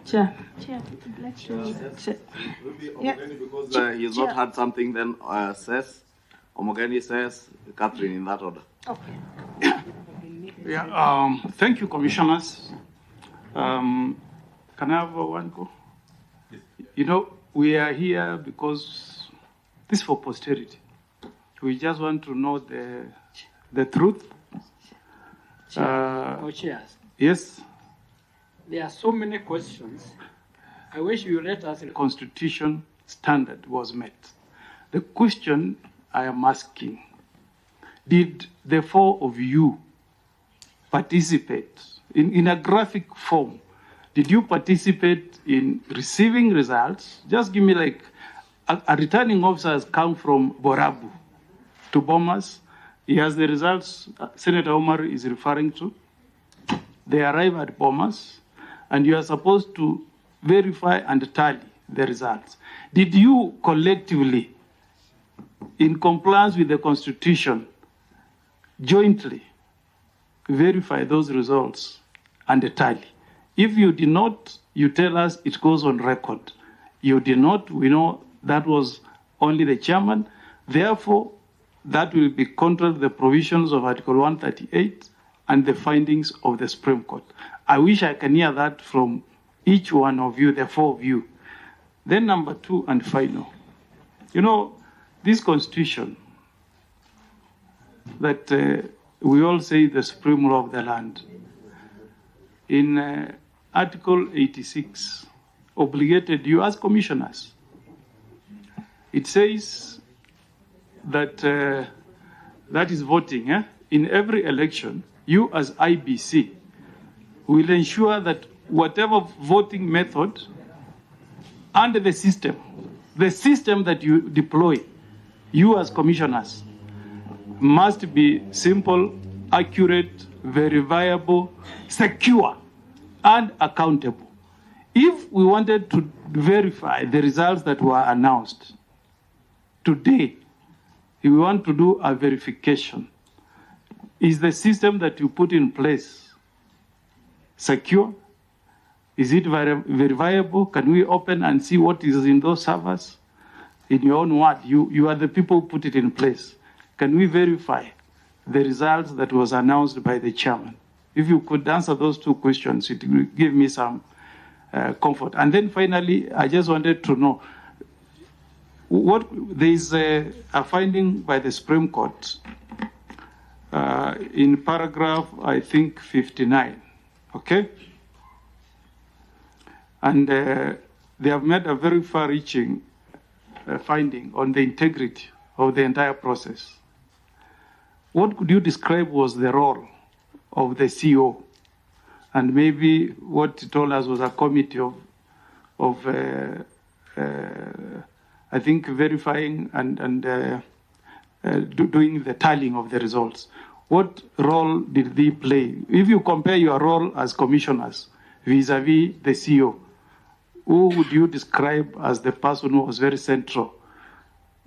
Because he's not had something, then says, Omogeni says, Catherine, in that order. Okay. Yeah, thank you, commissioners. Can I have one go? You know, we are here because this is for posterity. We just want to know the truth. Chairs. Yes. There are so many questions. I wish you let us. The Constitution standard was met. The question I am asking, did the 4 of you participate in a graphic form? Did you participate in receiving results? Just give me like a returning officer has come from Borabu to Bomas. He has the results Senator Omar is referring to. They arrive at Bomas, and you are supposed to verify and tally the results. Did you collectively, in compliance with the Constitution, jointly verify those results and tally? If you did not, you tell us it goes on record. You did not, we know that was only the chairman. Therefore, that will be contrary to the provisions of Article 138 and the findings of the Supreme Court. I wish I can hear that from each one of you, the 4 of you. Then number 2 and final. You know, this Constitution that we all say the supreme law of the land. In Article 86, obligated you as commissioners, it says that that is voting. In every election, you as IBC will ensure that whatever voting method under the system that you deploy, you as commissioners, must be simple, accurate, verifiable, secure, and accountable. If we wanted to verify the results that were announced today, if we want to do a verification, is the system that you put in place secure? Is it verifiable? Can we open and see what is in those servers? In your own word, you are the people who put it in place. Can we verify the results that was announced by the chairman? If you could answer those two questions, it will give me some comfort. And then finally, I just wanted to know, there is a finding by the Supreme Court in paragraph, I think, 59, okay? And they have made a very far-reaching finding on the integrity of the entire process. What could you describe was the role of the CEO? And maybe what he told us was a committee of I think, verifying and doing the tallying of the results. What role did they play? If you compare your role as commissioners vis-a-vis the CEO, who would you describe as the person who was very central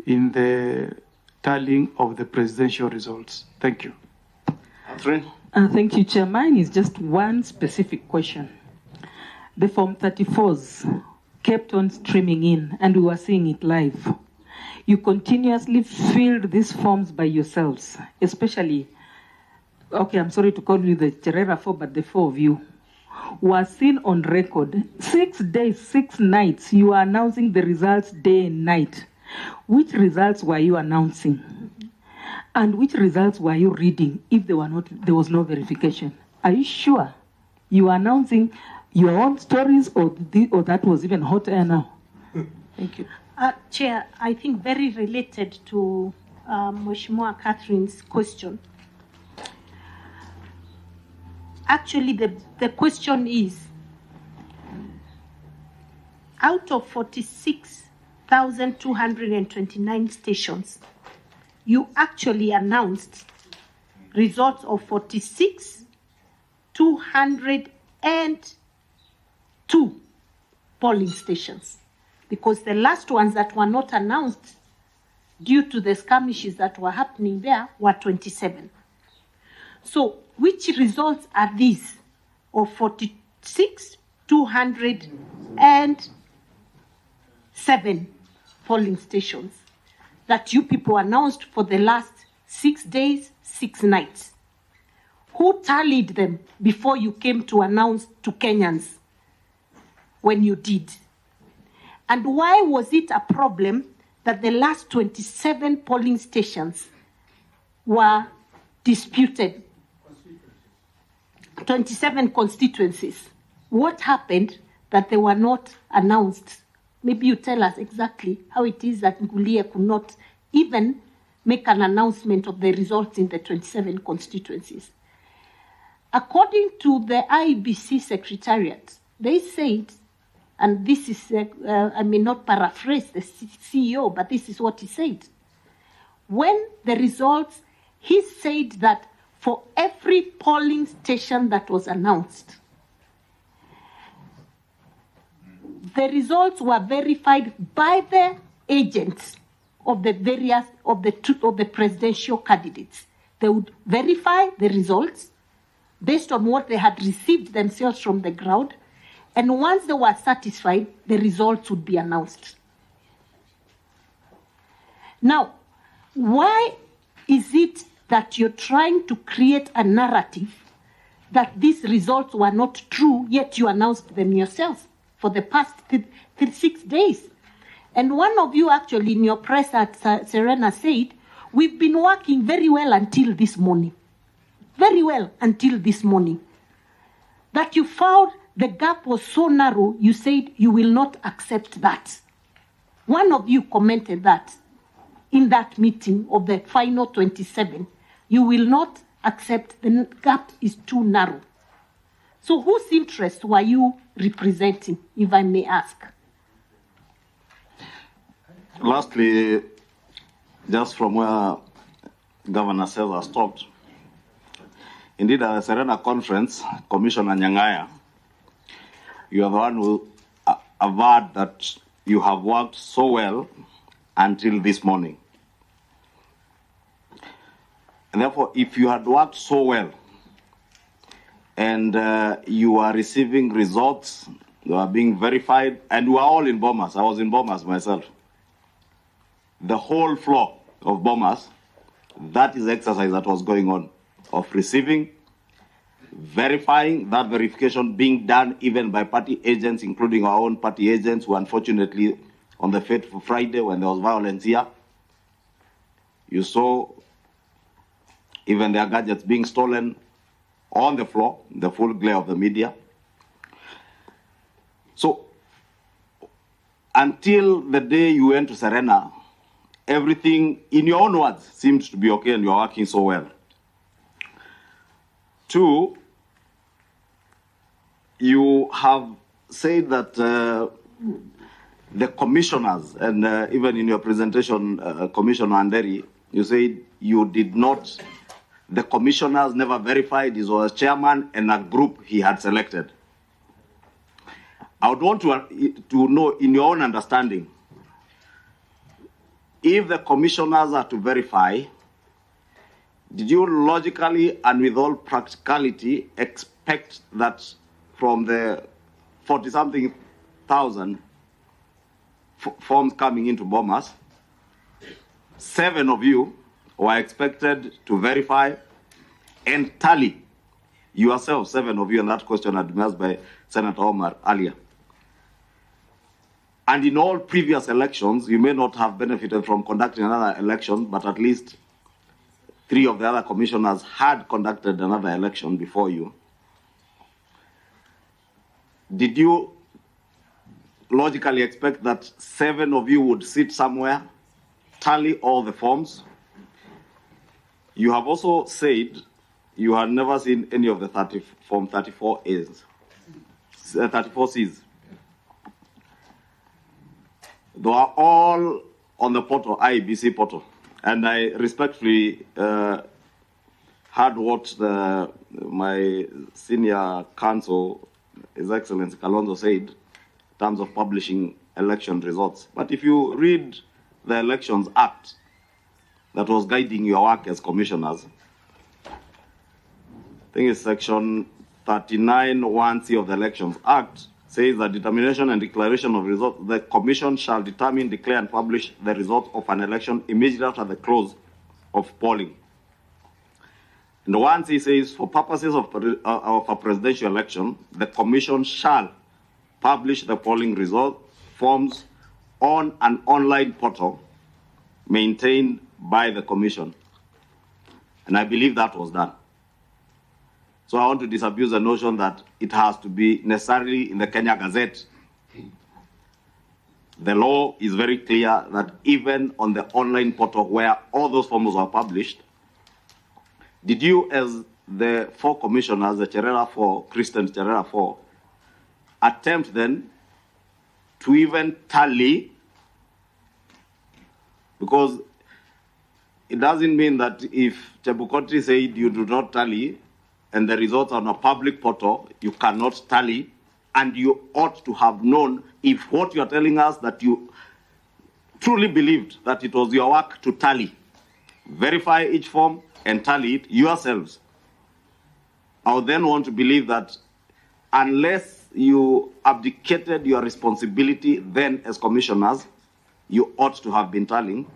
in the tallying of the presidential results? Thank you. Catherine? Thank you, Chair. Mine is just one specific question. The Form 34s kept on streaming in, and we were seeing it live. You continuously filled these forms by yourselves, especially, okay, I'm sorry to call you the Cherera 4, but the 4 of you were seen on record. 6 days, 6 nights, you are announcing the results day and night. Which results were you announcing? And which results were you reading if there was no verification? Are you sure you are announcing your own stories, or that was even hot air now? Thank you. Chair, I think very related to Mheshimiwa Catherine's question. Actually, the question is, out of 46,229 stations, you actually announced results of 46,202 polling stations, because the last ones that were not announced due to the skirmishes that were happening there were 27. So which results are these of 46,207 polling stations that you people announced for the last 6 days, 6 nights? Who tallied them before you came to announce to Kenyans when you did? And why was it a problem that the last 27 polling stations were disputed? 27 constituencies. What happened that they were not announced? Maybe you tell us exactly how it is that Ngulia could not even make an announcement of the results in the 27 constituencies. According to the IBC Secretariat, they said, and this is, I may not paraphrase the CEO, but this is what he said. When the results, he said that for every polling station that was announced, the results were verified by the agents of the various of the presidential candidates. They would verify the results based on what they had received themselves from the ground, and once they were satisfied, the results would be announced. Now, why is it that you're trying to create a narrative that these results were not true, yet you announced them yourselves for the past 6 days? And one of you actually in your press at Serena said, we've been working very well until this morning. Very well until this morning. That you found the gap was so narrow, you said you will not accept that. One of you commented that in that meeting of the final 27. You will not accept the gap is too narrow. So whose interest were you representing, if I may ask? Lastly, just from where Governor Cesar stopped, indeed, at the Serena conference, Commissioner Nyang'aya, you are the one who averred that you have worked so well until this morning. And therefore, if you had worked so well and you are receiving results, you are being verified, and we are all in Bomas. I was in Bomas myself. The whole floor of Bomas, that is the exercise that was going on, of receiving, verifying, that verification being done even by party agents, including our own party agents, who unfortunately, on the fateful Friday when there was violence here, you saw even their gadgets being stolen on the floor, in the full glare of the media. So, until the day you went to Serena, everything, in your own words, seemed to be okay and you're working so well. Two, you have said that the commissioners, and even in your presentation, Commissioner Anderi, you said you did not, the commissioners never verified he was chairman and a group he had selected. I would want to know, in your own understanding, if the commissioners are to verify, did you logically and with all practicality expect that from the 40-something thousand forms coming into Bomas, 7 of you were expected to verify and tally yourselves, 7 of you, and that question had been asked by Senator Omar earlier. And in all previous elections, you may not have benefited from conducting another election, but at least 3 of the other commissioners had conducted another election before you. Did you logically expect that 7 of you would sit somewhere, tally all the forms? You have also said you had never seen any of the Form 34As, 34Cs. They are all on the portal, IEBC portal. And I respectfully heard what my senior counsel, His Excellency Kalonzo, said in terms of publishing election results. But if you read the Elections Act that was guiding your work as commissioners, I think it's section 39(1)(c) of the Elections Act, says that determination and declaration of results, the commission shall determine, declare, and publish the results of an election immediately after the close of polling. And 1C says, for purposes of a presidential election, the commission shall publish the polling result forms on an online portal maintained by the commission. And I believe that was done. So I want to disabuse the notion that it has to be necessarily in the Kenya Gazette. The law is very clear that even on the online portal where all those forms were published, did you, as the 4 commissioners, the Cherera 4, Christian Cherera 4, attempt then to even tally? Because it doesn't mean that if Chebukati said you do not tally, and the results are on a public portal, you cannot tally, and you ought to have known if what you are telling us that you truly believed that it was your work to tally, verify each form and tally it yourselves. I would then want to believe that unless you abdicated your responsibility then as commissioners, you ought to have been tallying.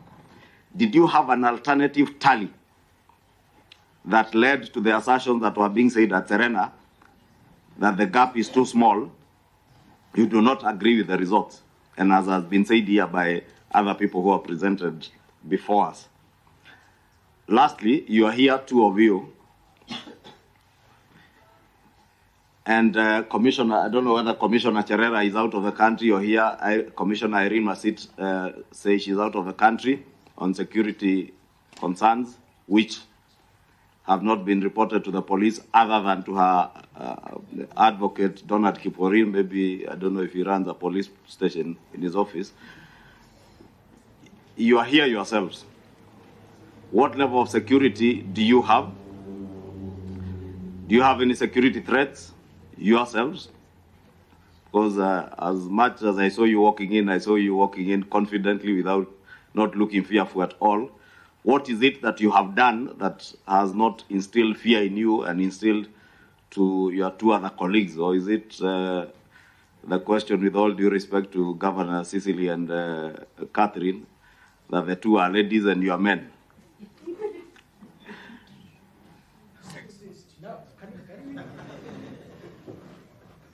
Did you have an alternative tally that led to the assertions that were being said at Serena that the gap is too small? You do not agree with the results, and as has been said here by other people who are presented before us. Lastly, you are here, two of you. And Commissioner, I don't know whether Commissioner Cherera is out of the country or here. Commissioner Irene Masit says she's out of the country on security concerns, which have not been reported to the police other than to her advocate, Donald Kiporin. Maybe, I don't know if he runs a police station in his office. You are here yourselves. What level of security do you have? Do you have any security threats yourselves? Because as much as I saw you walking in confidently without not looking fearful at all. What is it that you have done that has not instilled fear in you and instilled to your two other colleagues? Or is it the question, with all due respect to Governor Cicely and Catherine, that the two are ladies and you are men?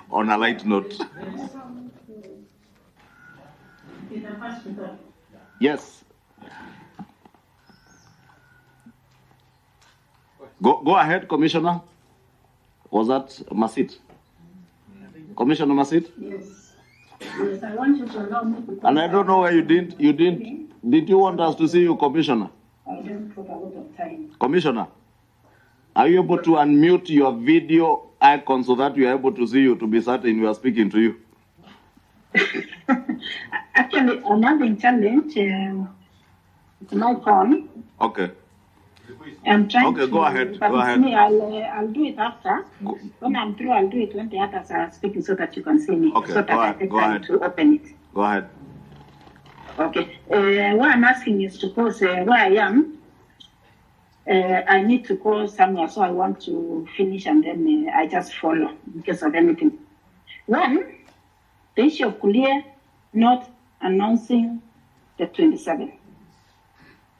On a light note. Yes. Go ahead, Commissioner. Was that Masit? Commissioner Masit? Yes. Yes, I want you to allow me to... And I don't know why you didn't. Did you want us to see you, Commissioner? I don't put a lot of time. Commissioner, are you able to unmute your video icon so that we are able to see you, to be certain we are speaking to you? Actually, I'm having challenge. It's my phone. Okay. I'm trying to... Okay, go ahead. But Go ahead. me, I'll do it after. When I'm through, I'll do it when the others are speaking so that you can see me. Okay, so that go I ahead. take Go time ahead. to open it. Go ahead. Okay. What I'm asking is to pause where I am. I need to call somewhere, so I want to finish and then I just follow because of anything. One, the issue of Kulia not announcing the 27th.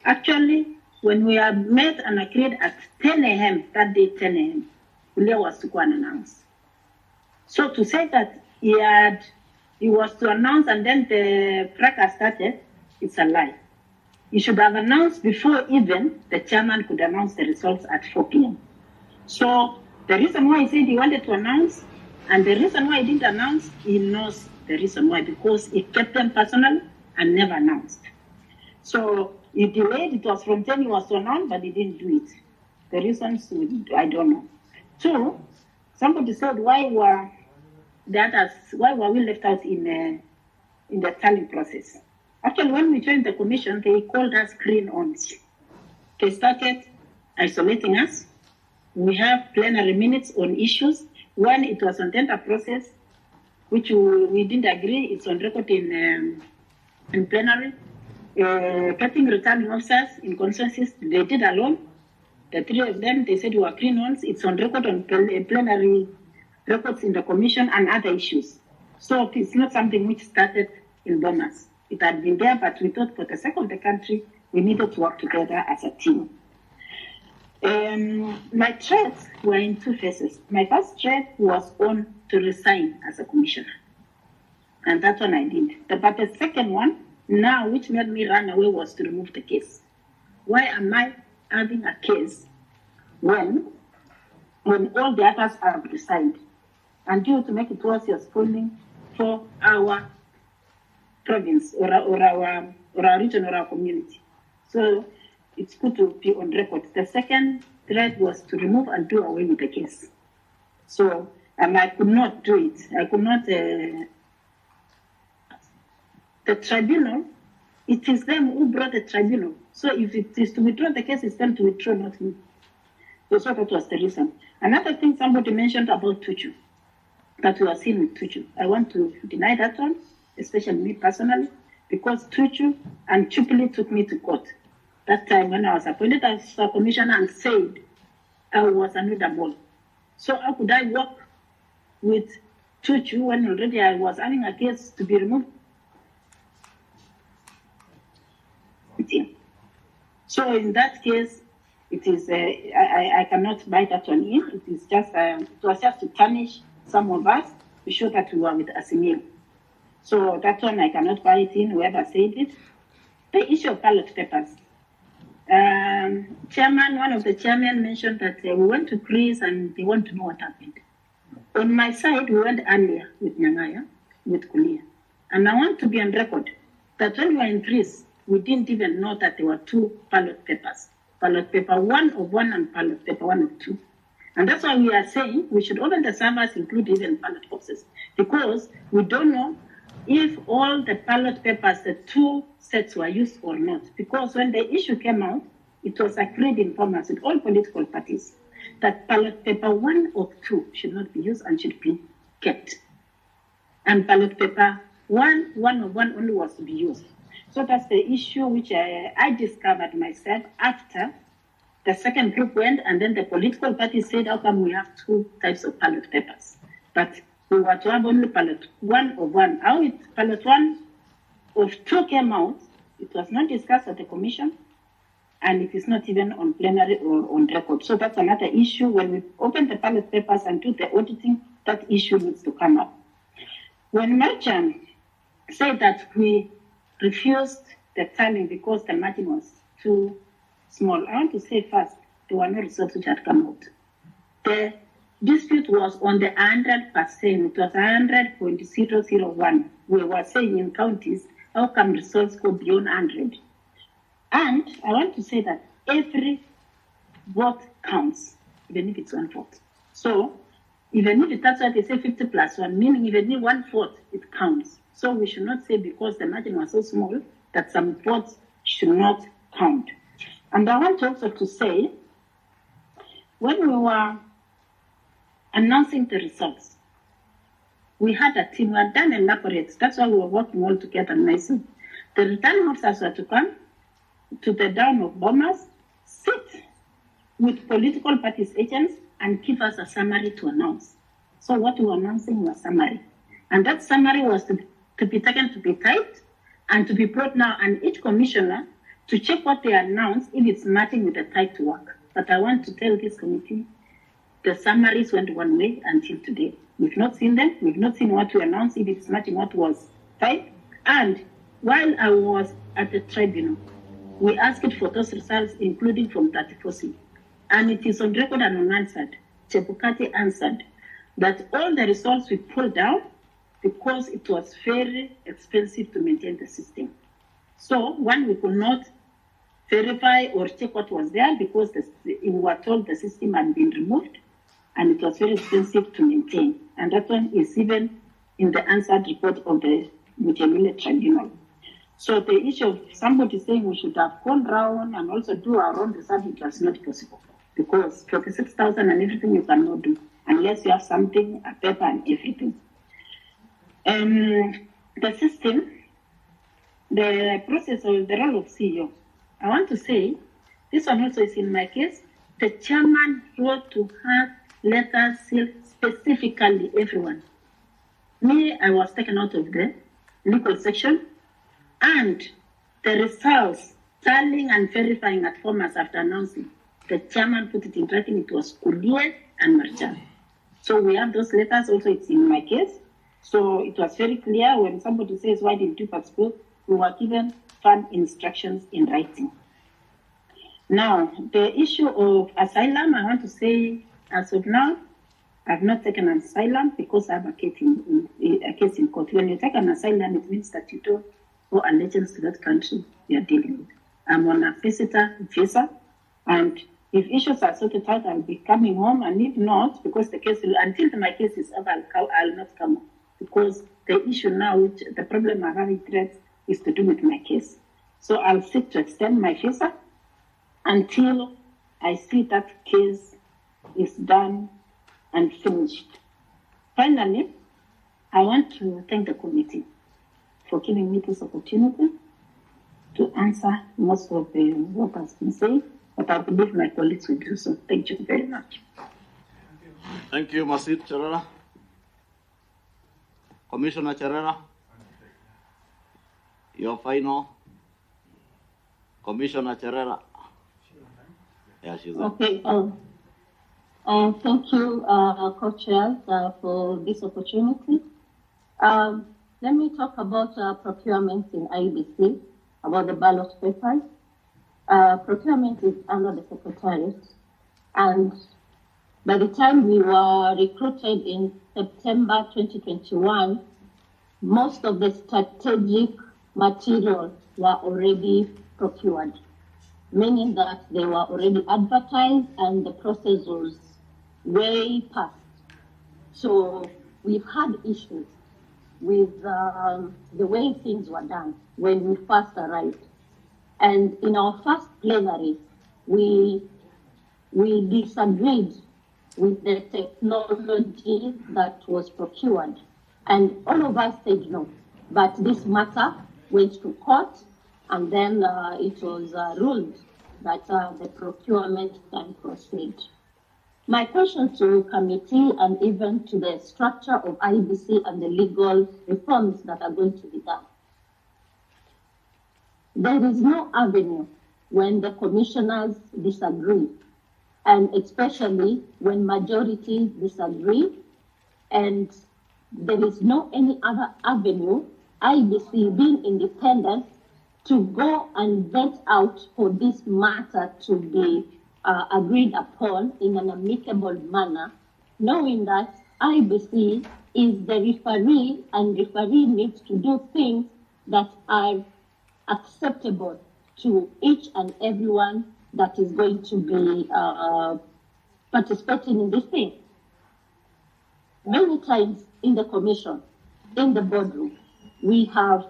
Actually, when we have met and agreed at 10 a.m., that day 10 a.m., Kulia was to go and announce. So to say that he was to announce and then the fracas started, it's a lie. He should have announced before even the chairman could announce the results at 4 p.m. So the reason why he said he wanted to announce and the reason why he didn't announce, he knows the reason why, because he kept them personal and never announced. So he delayed, it was from 10 he was to announce, but he didn't do it. The reasons, I don't know. Two, somebody said, why were we left out in the tallying process? Actually, when we joined the commission, they called us green-ons. They started isolating us. We have plenary minutes on issues. One, it was on tender process, which we didn't agree. It's on record in plenary. Getting returning officers in consensus, they did alone. The three of them, they said we were green-ons. It's on record on plenary records in the commission and other issues. So it's not something which started in Bomas. It had been there, but we thought for the sake of the country, we needed to work together as a team. My threats were in two phases. My first threat was on to resign as a commissioner. And that one I did. But the second one, now, which made me run away, was to remove the case. Why am I having a case when all the others have resigned? And due to make it worse, you're spoiling for our province or our region or our community. So it's good to be on record. The second threat was to remove and do away with the case. So, and I could not do it. I could not, the tribunal, it is them who brought the tribunal. So if it is to withdraw the case, it's them to withdraw, not me. So that was the reason. Another thing somebody mentioned about Tuchu, that we are seeing with Tuchu. I want to deny that one, especially me personally, because Tuchu and Chupili took me to court. That time when I was appointed as a commissioner and said I was unreadable. So how could I work with Tuchu when already I was having a case to be removed? So in that case, it is I cannot buy that one in. It is just it was just to tarnish some of us to show that we were with Asimil. So that one I cannot buy it in. Whoever said it. The issue of ballot papers. Chairman, one of the chairmen mentioned that we went to Greece and they want to know what happened. On my side, we went earlier with Nyangaya, with Kulia. And I want to be on record that when we were in Greece, we didn't even know that there were two ballot papers. Ballot paper 1 of 1 and ballot paper 1 of 2. And that's why we are saying we should open the servers, include even ballot boxes, because we don't know if all the ballot papers, the 2 sets were used or not. Because when the issue came out, it was agreed in Bomas with all political parties that ballot paper 1 of 2 should not be used and should be kept. And ballot paper 1 of 1 only was to be used. So that's the issue which I discovered myself after the second group went, and then the political party said, how come we have 2 types of ballot papers? But we were to have only ballot 1 of 1. How ballot 1 of 2 came out, it was not discussed at the commission, and it is not even on plenary or on record. So that's another issue. When we open the ballot papers and do the auditing, that issue needs to come up. When Merchant said that we refused the tallying because the margin was too small, I want to say first, there were no results which had come out. The dispute was on the 100%. It was 100.001. We were saying in counties, how come results go beyond 100? And I want to say that every vote counts, even if it's 1 vote. So even if that's why they say 50 plus 1, meaning even if 1 vote, it counts. So we should not say because the margin was so small that some votes should not count. And I want also to say, when we were announcing the results, we had a team, we had done elaborate, that's why we were working all together nicely. The returning officers were to come to the down of Bomas, sit with political parties agents and give us a summary to announce. So what we were announcing was summary. And that summary was to be taken to be typed and to be brought now, and each commissioner to check what they announced if it's matching with the typed work. But I want to tell this committee, the summaries went one way until today. We've not seen them. We've not seen what we announced, if it's matching what was typed. And while I was at the tribunal, we asked for those results, including from 34C. And it is on record and unanswered. Chebukati answered that all the results we pulled out because it was very expensive to maintain the system. So, one, we could not verify or check what was there because we were told the system had been removed and it was very expensive to maintain. And that one is even in the answered report of the Mutemile Tribunal. So the issue of somebody saying we should have gone round and also do our own research, it was not possible because 26,000 and everything you cannot do unless you have something, a paper and everything. The system, the process of the role of CEO, I want to say, this one also is in my case, the chairman wrote to have letters sealed specifically everyone. Me, I was taken out of the legal section, and the results, tallying and verifying at Bomas after announcing, the chairman put it in writing, it was Kulia and Marchal. So we have those letters, also it's in my case. So it was very clear when somebody says, why didn't you participate? We were given firm instructions in writing. Now, the issue of asylum, I want to say, as of now, I've not taken an asylum because I have a case in court. When you take an asylum, it means that you don't owe allegiance to that country you are dealing with. I'm on a visitor visa, and if issues are sorted out, I'll be coming home, and if not, because the case, until my case is over, I'll not come home. Because the issue now, which the problem I'm having threats, is to do with my case. So I'll seek to extend my visa until I see that case is done and finished. Finally, I want to thank the committee for giving me this opportunity to answer most of what has been said, but I believe my colleagues will do so. Thank you very much. Thank you, Masit Cherera. Commissioner Cherera, your final. Commissioner Cherera. Yeah, she's okay. Thank you, co-chairs, for this opportunity. Let me talk about procurement in IBC, about the ballot papers. Procurement is under the Secretariat, and by the time we were recruited in September 2021, most of the strategic material were already procured, meaning that they were already advertised and the process was way past. So we've had issues with the way things were done when we first arrived. And in our first plenary, we disagreed with the technology that was procured. And all of us said no. But this matter went to court, and then it was ruled that the procurement can proceed. My question to committee and even to the structure of IBC and the legal reforms that are going to be done. There is no avenue when the commissioners disagree, and especially when majority disagree, and there is no any other avenue, IBC being independent, to go and vet out for this matter to be agreed upon in an amicable manner, knowing that IBC is the referee and referee needs to do things that are acceptable to each and everyone that is going to be participating in this thing. Many times in the commission, in the boardroom, we have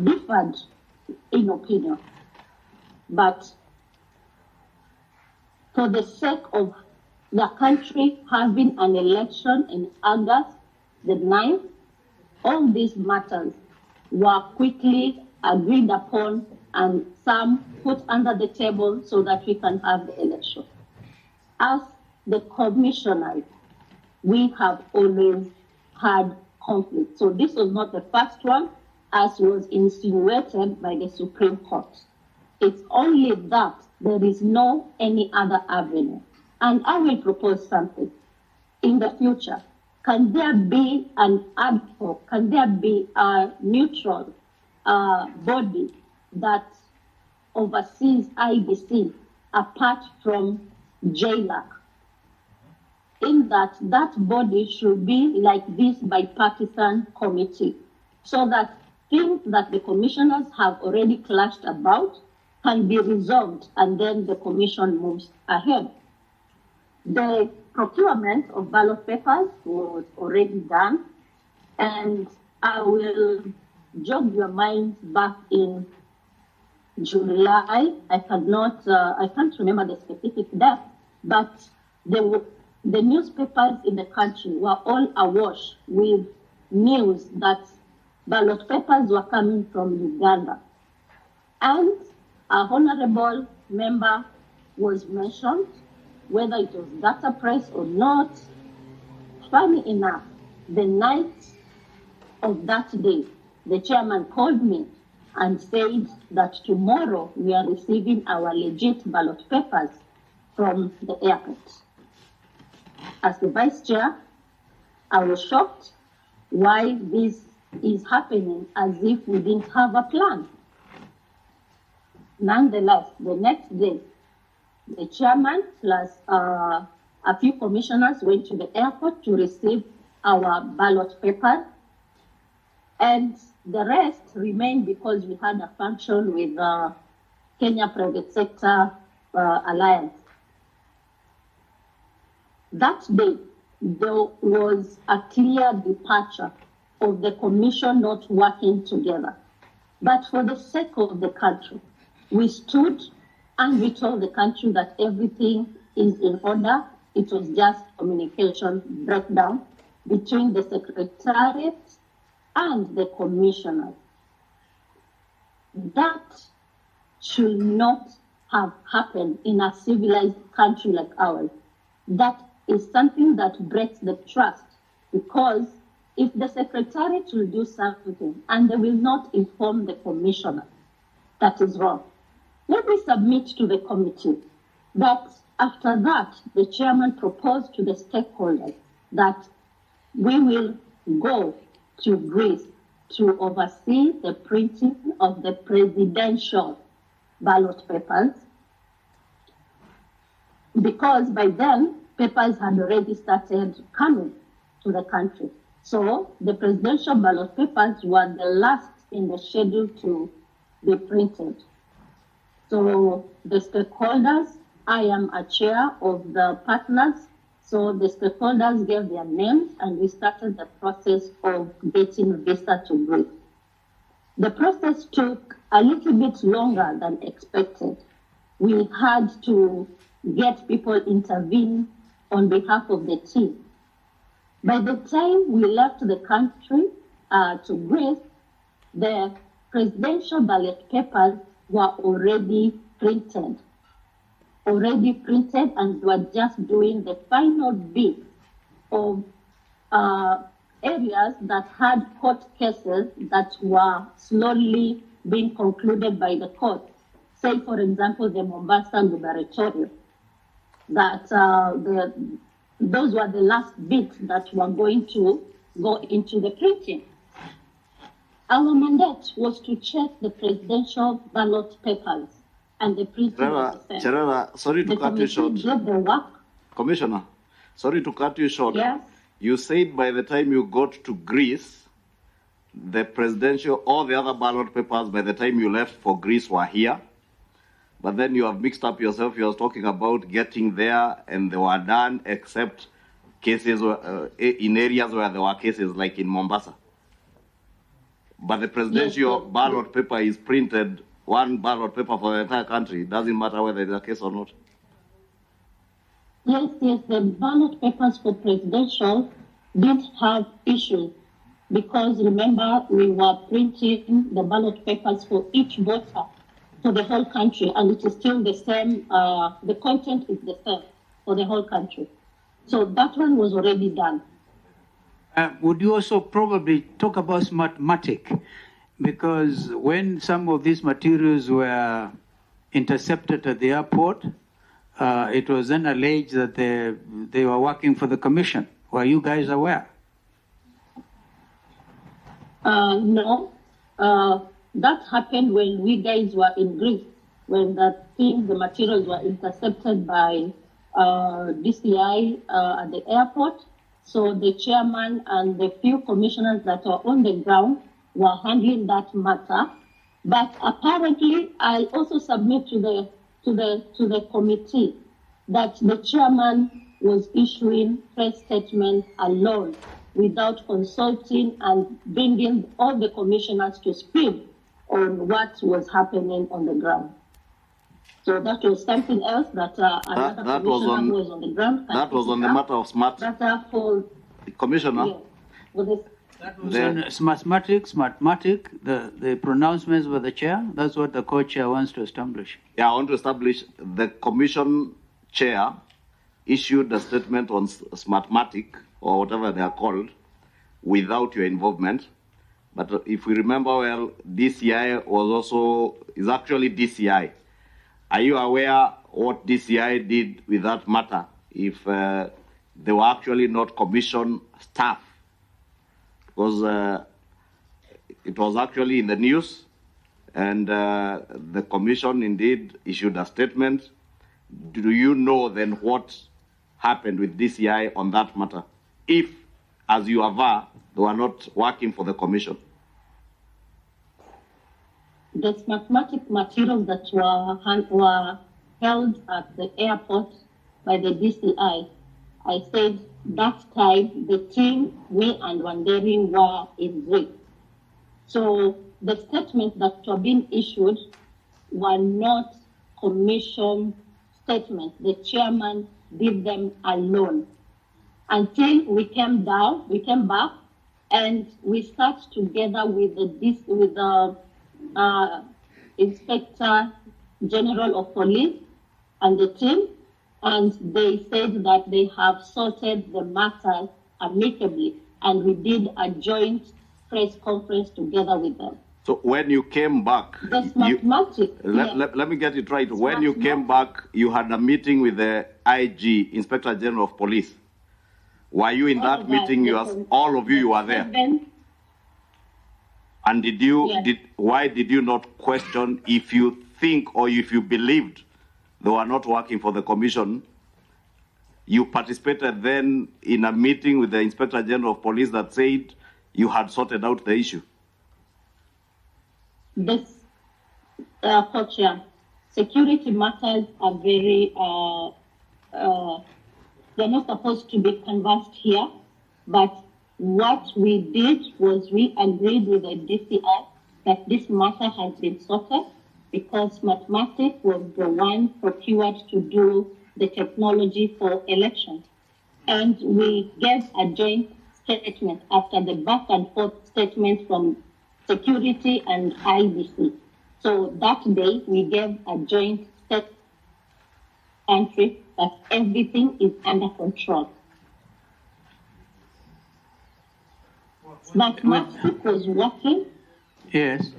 differed in opinion, but for the sake of the country having an election in August the 9th, all these matters were quickly agreed upon and some put under the table so that we can have the election. As the commissioners, we have always had conflict. So this was not the first one, as was insinuated by the Supreme Court. It's only that there is no any other avenue. And I will propose something. In the future, can there be an ad hoc, can there be a neutral body that oversees IBC apart from JLAC? In that body should be like this bipartisan committee, so that things that the commissioners have already clashed about can be resolved, and then the commission moves ahead. The procurement of ballot papers was already done, and I will jog your minds back in July. I can't remember the specific date, but the newspapers in the country were all awash with news that ballot papers were coming from Uganda. And a honorable member was mentioned, whether it was data press or not. Funny enough, the night of that day, the chairman called me and said that tomorrow we are receiving our legit ballot papers from the airport. As the vice chair, I was shocked why this is happening, as if we didn't have a plan. Nonetheless, the next day, the chairman plus a few commissioners went to the airport to receive our ballot paper, and the rest remained because we had a function with Kenya Private Sector Alliance. That day, there was a clear departure of the commission not working together. But for the sake of the country, we stood and we told the country that everything is in order. It was just communication breakdown between the secretariat and the commissioners. That should not have happened in a civilized country like ours. That is something that breaks the trust, because if the secretariat will do something and they will not inform the commissioner, that is wrong. Let me submit to the committee that after that, the chairman proposed to the stakeholders that we will go to Greece to oversee the printing of the presidential ballot papers, because by then papers had already started coming to the country. So the presidential ballot papers were the last in the schedule to be printed. So the stakeholders, I am a chair of the partners, so the stakeholders gave their names and we started the process of getting visa to Greece. The process took a little bit longer than expected. We had to get people intervene on behalf of the team. By the time we left the country to Greece, the presidential ballot papers were already printed, and were just doing the final bit of areas that had court cases that were slowly being concluded by the court. Say, for example, the Mombasa gubernatorial, that those were the last bits that were going to go into the printing. Our mandate was to check the presidential ballot papers and the printing of the same. Cherera, sorry to cut you short. Did the work. Commissioner, sorry to cut you short. Yes. You said by the time you got to Greece, the presidential, all the other ballot papers by the time you left for Greece were here. But then you have mixed up yourself. You were talking about getting there and they were done, except cases in areas where there were cases like in Mombasa. But the presidential ballot paper is printed, one ballot paper for the entire country. It doesn't matter whether it's a case or not. Yes, the ballot papers for presidential did have issues because remember we were printing the ballot papers for each voter for the whole country, and it is still the same, the content is the same for the whole country. So that one was already done. Would you also probably talk about Smartmatic? Because when some of these materials were intercepted at the airport, it was then alleged that they were working for the commission. Were you guys aware? No. That happened when we guys were in Greece, when the materials were intercepted by DCI at the airport. So the chairman and the few commissioners that were on the ground were handling that matter. But apparently, I also submit to the committee that the chairman was issuing press statements alone without consulting and bringing all the commissioners to speed on what was happening on the ground. So that was something else that another commissioner was on the ground. That was on the matter of smart. Commissioner. Yes. That was on Smartmatic, the pronouncements by the chair. That's what the co-chair wants to establish. Yeah, I want to establish the commission chair issued a statement on Smartmatic, or whatever they are called, without your involvement. But if we remember well, DCI is actually DCI. Are you aware what DCI did with that matter if they were actually not commission staff? Because it was actually in the news, and the commission indeed issued a statement. Do you know then what happened with DCI on that matter? If, as you aver, they were not working for the commission. The Smartmatic materials that were held at the airport by the DCI, I said that time the team, me and Wanderi were in Greece. So the statements that were being issued were not commission statements. The chairman did them alone. Until we came back, and we sat together with the Inspector General of Police and the team, and they said that they have sorted the matter amicably, and we did a joint press conference together with them. So when you came back, let me get it right. When you came back, you had a meeting with the IG, Inspector General of Police. Were you in that meeting? All of you were there. And why did you not question if you think or if you believed they were not working for the commission, you participated then in a meeting with the Inspector General of Police that said you had sorted out the issue? This, Co-Chair, security matters are very, they're not supposed to be conversed here, but what we did was we agreed with the DCI that this matter has been sorted because mathematics was the one procured to do the technology for elections. And we gave a joint statement after the back and forth statement from security and IBC. So that day we gave a joint state entry that everything is under control. Mathematics was working. Yes.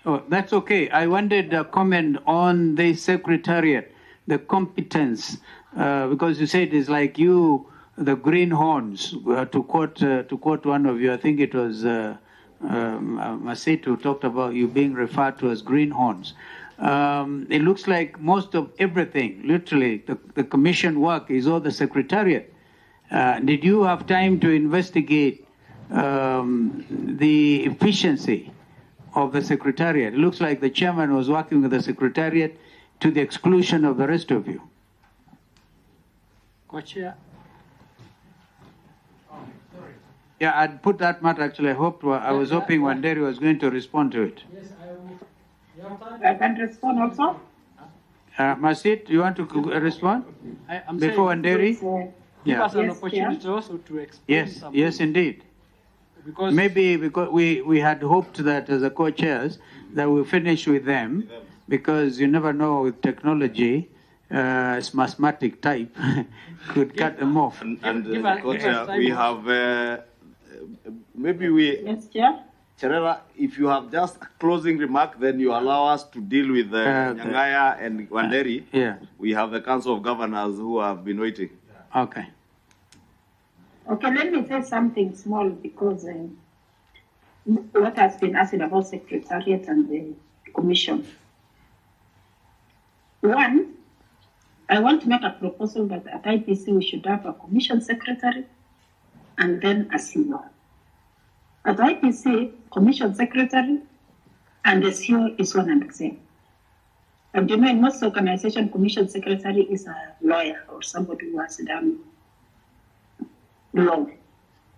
Oh, that's okay. I wanted a comment on the secretariat, the competence, because you said it's like you, the greenhorns. To quote one of you, I think it was Masit who talked about you being referred to as greenhorns. It looks like most of everything, literally, the commission work is all the secretariat. Did you have time to investigate the efficiency of the secretariat? It looks like the chairman was working with the secretariat to the exclusion of the rest of you. Co-Chair. Yeah, I'd put that matter actually. I was hoping Wanderi was going to respond to it. Yes, I can respond also. Masit, you want to respond? I'm before saying, Wanderi? Give us an Yes, opportunity also to explain Yes, something. yes, indeed. Because Maybe because we had hoped that as the co-chairs that we'll finish with them, because you never know with technology, it's mathematic type, could cut them off. And give us Co-Chair, time we also. have, maybe we, Yes, Chair. Cherera, if you have just a closing remark, then you allow us to deal with Nyangaya and Wanderi. Yeah, We have the Council of Governors who have been waiting. okay. Okay, let me say something small because what has been asked about Secretariat and the Commission. One, I want to make a proposal that at IPC we should have a Commission Secretary and then a CEO. At IPC, Commission Secretary and the CEO is one and the same. And you know, in most organizations, Commission Secretary is a lawyer or somebody who has done law.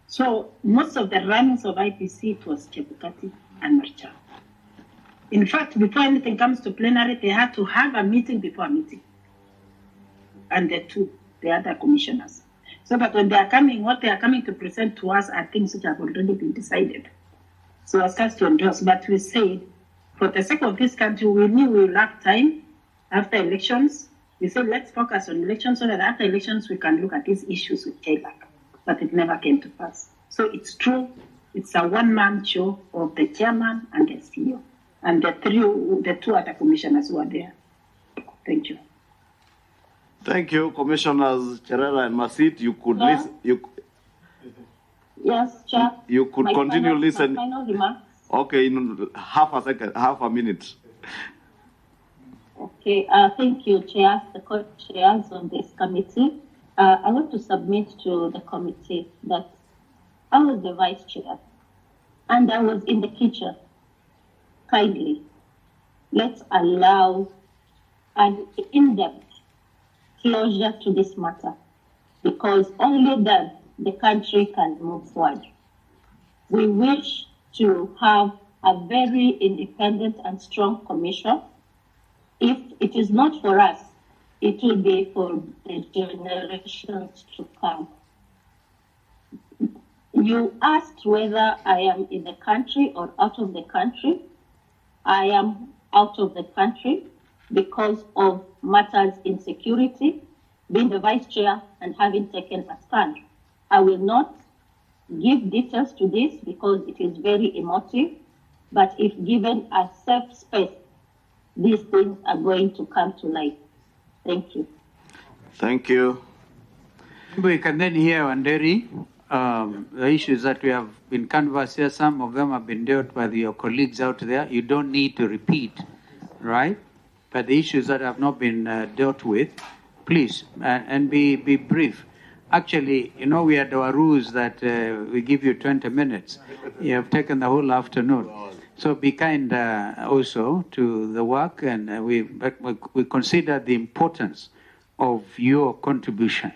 So most of the runnings of IPC, it was Chebukati and Marcha. In fact, before anything comes to plenary, they had to have a meeting before a meeting. And the other commissioners. So that when they are coming, what they are coming to present to us are things which have already been decided. So as us to endorse. But we said, for the sake of this country, we knew we will lack time after elections. We said, let's focus on elections so that after elections, we can look at these issues with KLAC. But it never came to pass. So it's true, it's a one-man show of the chairman and the CEO, and the two other commissioners who are there. Thank you. Thank you, Commissioners Cherera and Masit. You could Yeah. listen. Yes, Chair. You could continue listen. My final remarks. Okay, in half a minute. Okay, thank you, Chairs, the co-chairs of this committee. I want to submit to the committee that I was the vice chair and I was in the kitchen. Kindly, let's allow an in-depth closure to this matter because only then the country can move forward. We wish to have a very independent and strong commission. If it is not for us, it will be for the generations to come. You asked whether I am in the country or out of the country. I am out of the country because of matters in security, being the vice chair and having taken a stand. I will not give details to this because it is very emotive, but if given a safe space, these things are going to come to light. Thank you. Thank you. We can then hear, Wanderi, the issues that we have been canvassed here. Some of them have been dealt by your colleagues out there. You don't need to repeat right? But the issues that have not been dealt with, please, and be brief. Actually, you know, we had our rules that we give you 20 minutes. You have taken the whole afternoon. So be kind also to the work, and we consider the importance of your contribution,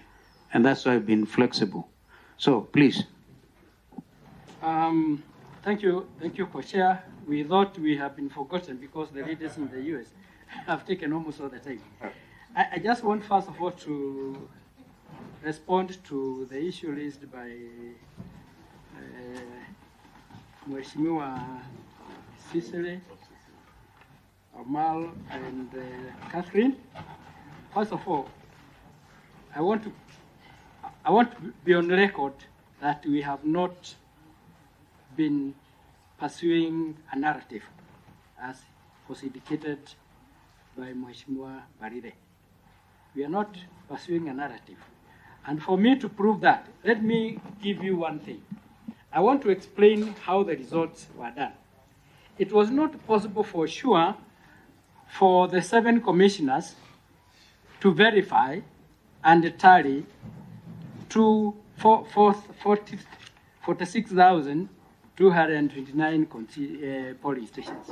and that's why I've been flexible. So please. Thank you, Co-Chair. We thought we have been forgotten because the leaders in the US have taken almost all the time. I just want, first of all, to respond to the issue raised by Mheshimiwa Cicely, Amal, and Catherine. First of all, I want to be on record that we have not been pursuing a narrative as was indicated by Mheshimiwa Barire. We are not pursuing a narrative. And for me to prove that, let me give you one thing. I want to explain how the results were done. It was not possible for sure for the 7 commissioners to verify and tally to 46,229 polling stations.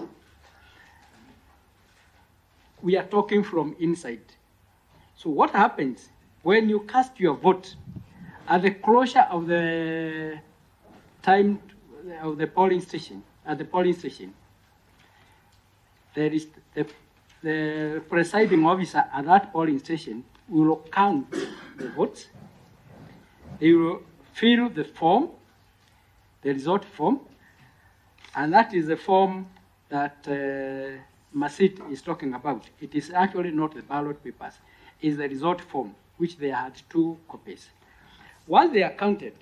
We are talking from inside. So what happens when you cast your vote at the closure of the time of the polling station, there is the presiding officer at that polling station will count the votes. They will fill the form, the result form, and that is the form that Masit is talking about. It is actually not the ballot papers. It's the result form, which they had 2 copies. Once they are counted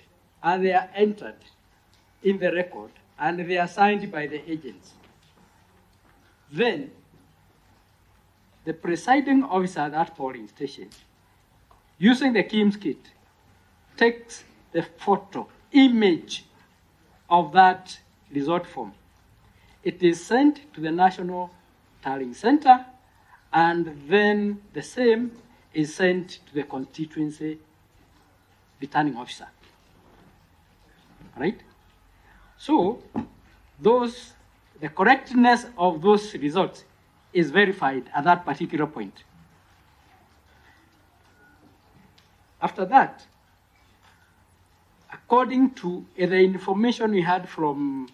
and they are entered in the record and they are signed by the agents, then the presiding officer at that polling station, using the KIMS kit, takes the photo, image of that result form. It is sent to the National Tallying Center, and then the same is sent to the constituency returning officer. Right? So, the correctness of those results is verified at that particular point. After that, according to the information we had from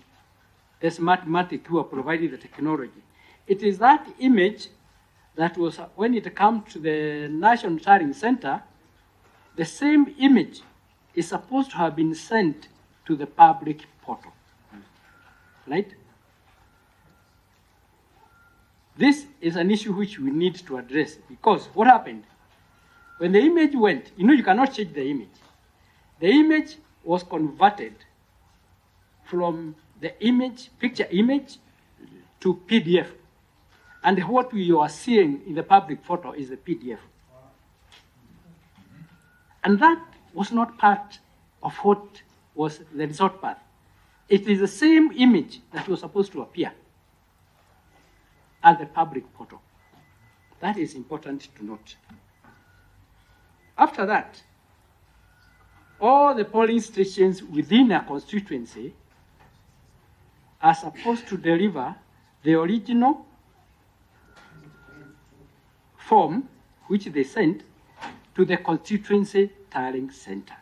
the Smartmatic who are providing the technology, it is that image that was, when it comes to the National Tallying Center, the same image is supposed to have been sent to the public portal, right? This is an issue which we need to address, because what happened? When the image went, you cannot change the image. The image was converted from the image, picture image, to PDF. And what we are seeing in the public photo is the PDF. And that was not part of what was the result path. It is the same image that was supposed to appear at the public portal. That is important to note. After that, all the polling stations within a constituency are supposed to deliver the original form which they sent to the constituency tallying center,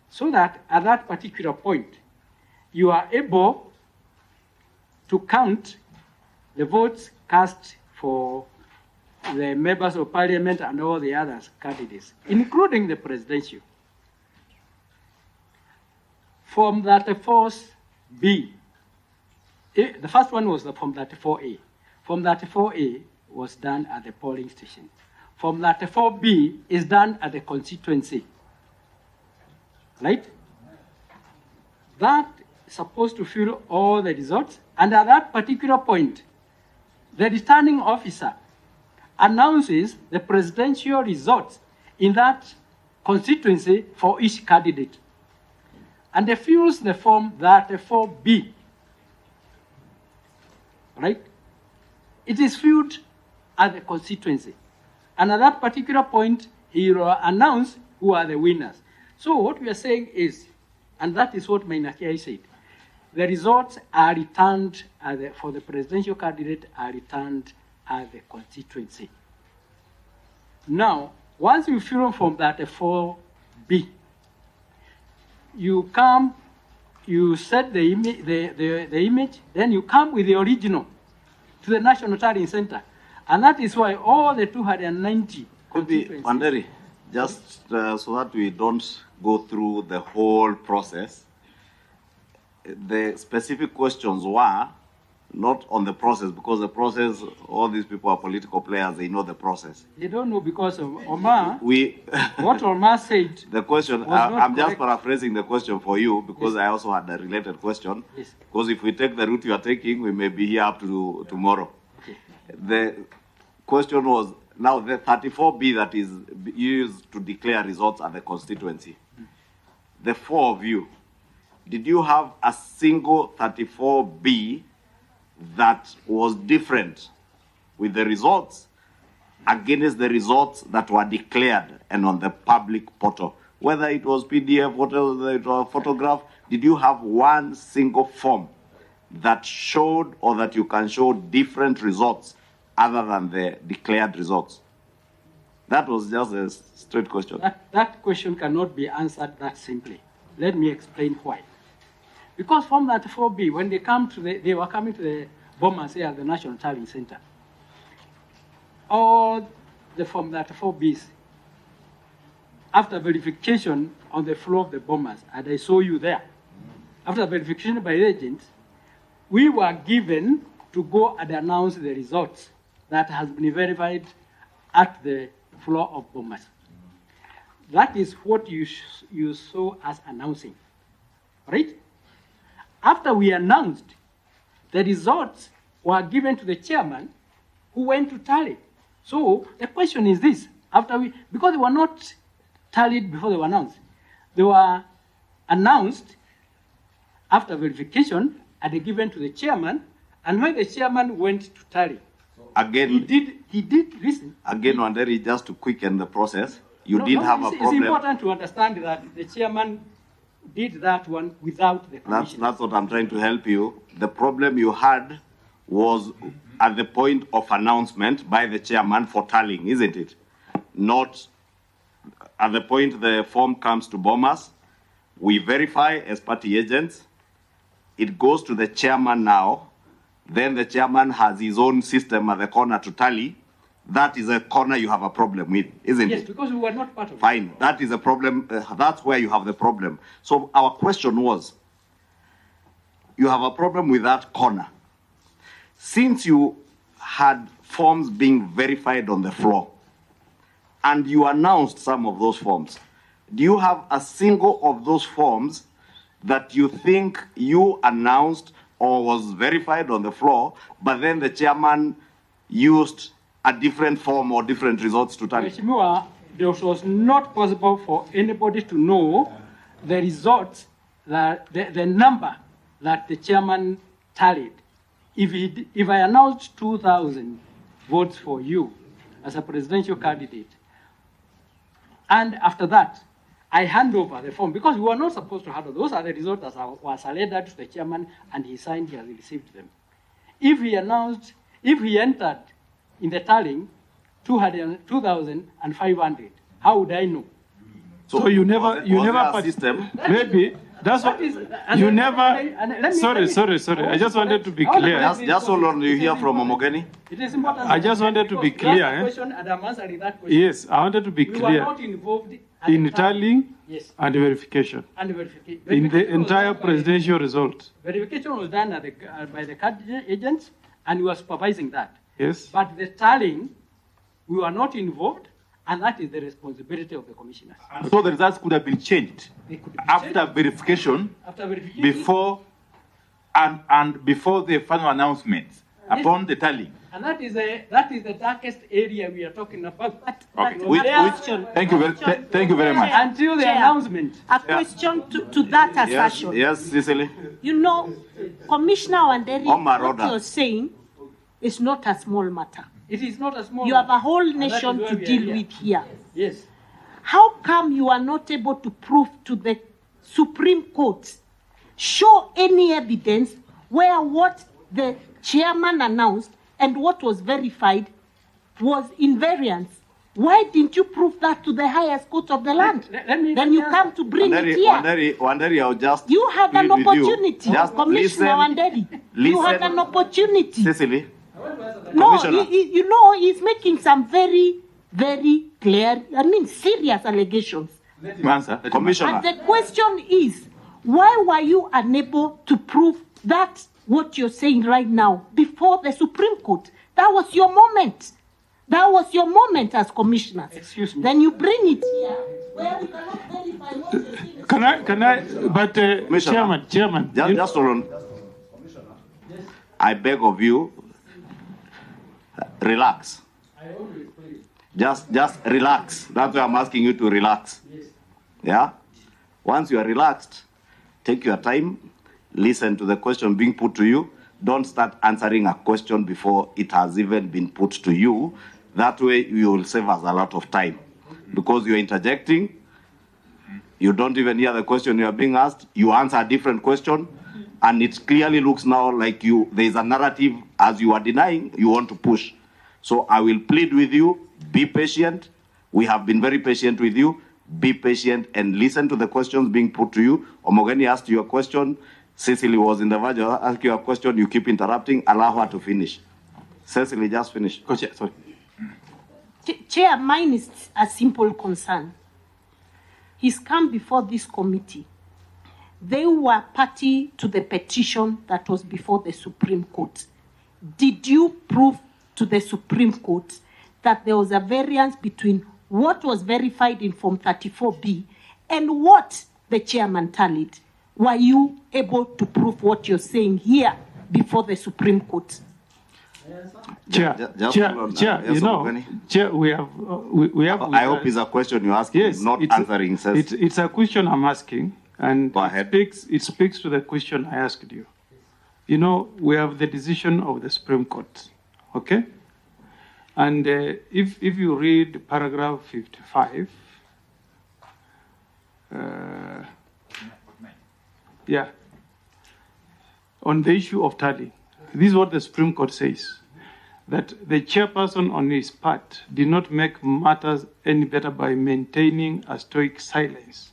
so that at that particular point, you are able to count the votes cast for the members of parliament and all the other candidates, including the presidential. Form 34B, the first one was the Form 34A. Form 34A was done at the polling station. Form 34B is done at the constituency, right? That is supposed to fill all the results, and at that particular point, the returning officer announces the presidential results in that constituency for each candidate, and they fills the Form 34B, right? it is viewed as a constituency. And at that particular point, he will announce who are the winners. So what we are saying is, and that is what Maina Kiai said, the results are returned for the presidential candidate are returned as the constituency. Now, once you fill from that 4B, you come, you set the image, then you come with the original to the National Tallying Center. And that is why all the 290 constituencies... Wanderi, just so that we don't go through the whole process, the specific questions were not on the process, because the process, all these people are political players, they know the process. They don't know because of Omar. What Omar said. The question, I'm just paraphrasing the question for you, because yes. I also had a related question. Yes. Because if we take the route you are taking, we may be here up to tomorrow. Okay. The question was, now the 34B that is used to declare results at the constituency, the four of you, did you have a single 34B that was different with the results against the results that were declared and on the public portal? Whether it was PDF, whether it was photograph, did you have one single form that showed or that you can show different results other than the declared results? That was just a straight question. That question cannot be answered that simply. Let me explain why. Because from that 4B, when they were coming to the Bomas here at the National Tallying Center, all from that 4Bs, after verification on the floor of the Bomas, and I saw you there, after verification by the agents, we were given to go and announce the results that has been verified at the floor of Bomas. That is what you saw us announcing, right? After we announced, the results were given to the chairman who went to tally. So the question is this, because they were not tallied before they were announced, they were announced after verification and they given to the chairman, and when the chairman went to tally, again, he did listen. Again, Wanderi, just to quicken the process, you did have a problem. It's important to understand that the chairman did that one without the commission. That's what I'm trying to help you. The problem you had was at the point of announcement by the chairman for tallying, isn't it? Not at the point the form comes to Bomas, we verify as party agents, it goes to the chairman now, then the chairman has his own system at the corner to tally. That is a corner you have a problem with, isn't it? Yes, because we were not part of it. Fine, that is a problem. That's where you have the problem. So our question was, you have a problem with that corner. Since you had forms being verified on the floor, and you announced some of those forms, do you have a single of those forms that you think you announced or was verified on the floor, but then the chairman used a different form or different results to tally? Mheshimiwa, it was not possible for anybody to know the results, the number that the chairman tallied. If I announced 2,000 votes for you as a presidential candidate, and after that, I hand over the form, because we were not supposed to handle. Those are the results that were surrendered to the chairman, and he signed, he has received them. If he entered in the tallying 2,500, how would I know? So you never system. Maybe that's what you never. Sorry. I just wanted to be clear. Just hold on. You hear from Omogeni? It is important. I just wanted to be clear. Question and I'm answering that question. Yes, I wanted to be clear. We were not involved in tallying and verification. Verification in the entire presidential result. Verification was done by the candidate agents, and we were supervising that. Yes. But the tallying, we were not involved, and that is the responsibility of the commissioners. So the results could have been changed after verification, before and before the final announcement upon the tallying. And that is the darkest area we are talking about. Thank you very much. Until the announcement. A question to that assertion. Yes, Cicely. You know, Commissioner Wanderi, what you're saying is not a small matter. It is not a small You have matter. a whole And that is nation why to we are deal here. with here. Yes. How come you are not able to prove to the Supreme Court, show any evidence where what the chairman announced and what was verified was in variance? Why didn't you prove that to the highest court of the land? Then you come to bring it here. Wanderi, I'll just You had an plead with you. opportunity, Just Commissioner Wanderi. You had an opportunity. Cecily, No, Commissioner. you know, he's making some very, very clear, serious allegations. Commissioner. And the question is, why were you unable to prove that what you're saying right now before the Supreme Court? That was your moment. That was your moment as commissioners. Excuse me. Then you bring it here where we cannot verify what you're saying. Can I, but Chairman. Just hold on. I beg of you, relax. Just relax. That's why I'm asking you to relax. Yeah? Once you are relaxed, take your time, listen to the question being put to you. Don't start answering a question before it has even been put to you. That way you will save us a lot of time. Because you're interjecting, you don't even hear the question you are being asked, you answer a different question, and it clearly looks now like there's a narrative, as you are denying, you want to push. So I will plead with you, be patient. We have been very patient with you. Be patient and listen to the questions being put to you. Omogeni asked you a question. Cecily was in the verge of asking you a question. You keep interrupting. Allow her to finish. Cecily, just finish. Sorry. Chair, mine is a simple concern. He's come before this committee. They were party to the petition that was before the Supreme Court. Did you prove to the Supreme Court that there was a variance between what was verified in Form 34B and what the chairman tallied? Were you able to prove what you're saying here before the Supreme Court? Chair, we have. I hope it's a question you're asking, yes, not answering. It's a question I'm asking, and it speaks to the question I asked you. You know, we have the decision of the Supreme Court, okay? And if you read paragraph 55, on the issue of tally, this is what the Supreme Court says, that the chairperson on his part did not make matters any better by maintaining a stoic silence,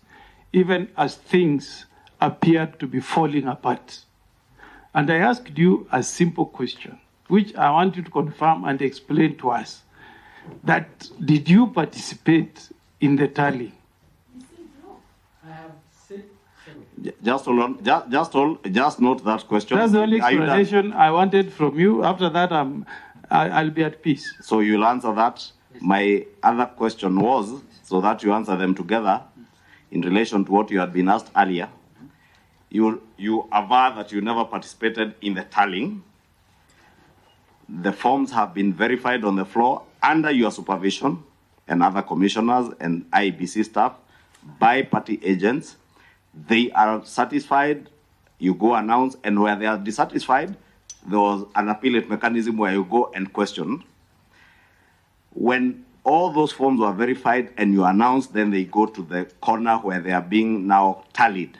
even as things appeared to be falling apart. And I asked you a simple question, which I want you to confirm and explain to us, that did you participate in the tally? Just hold on. Just note that question. That's the only explanation I wanted from you. After that, I'll be at peace. So you'll answer that. My other question was, so that you answer them together, in relation to what you had been asked earlier. You aver that you never participated in the tallying. The forms have been verified on the floor under your supervision and other commissioners and IEBC staff by party agents. They are satisfied, you go announce, and where they are dissatisfied, there was an appellate mechanism where you go and question. When all those forms were verified and you announce, then they go to the corner where they are being now tallied.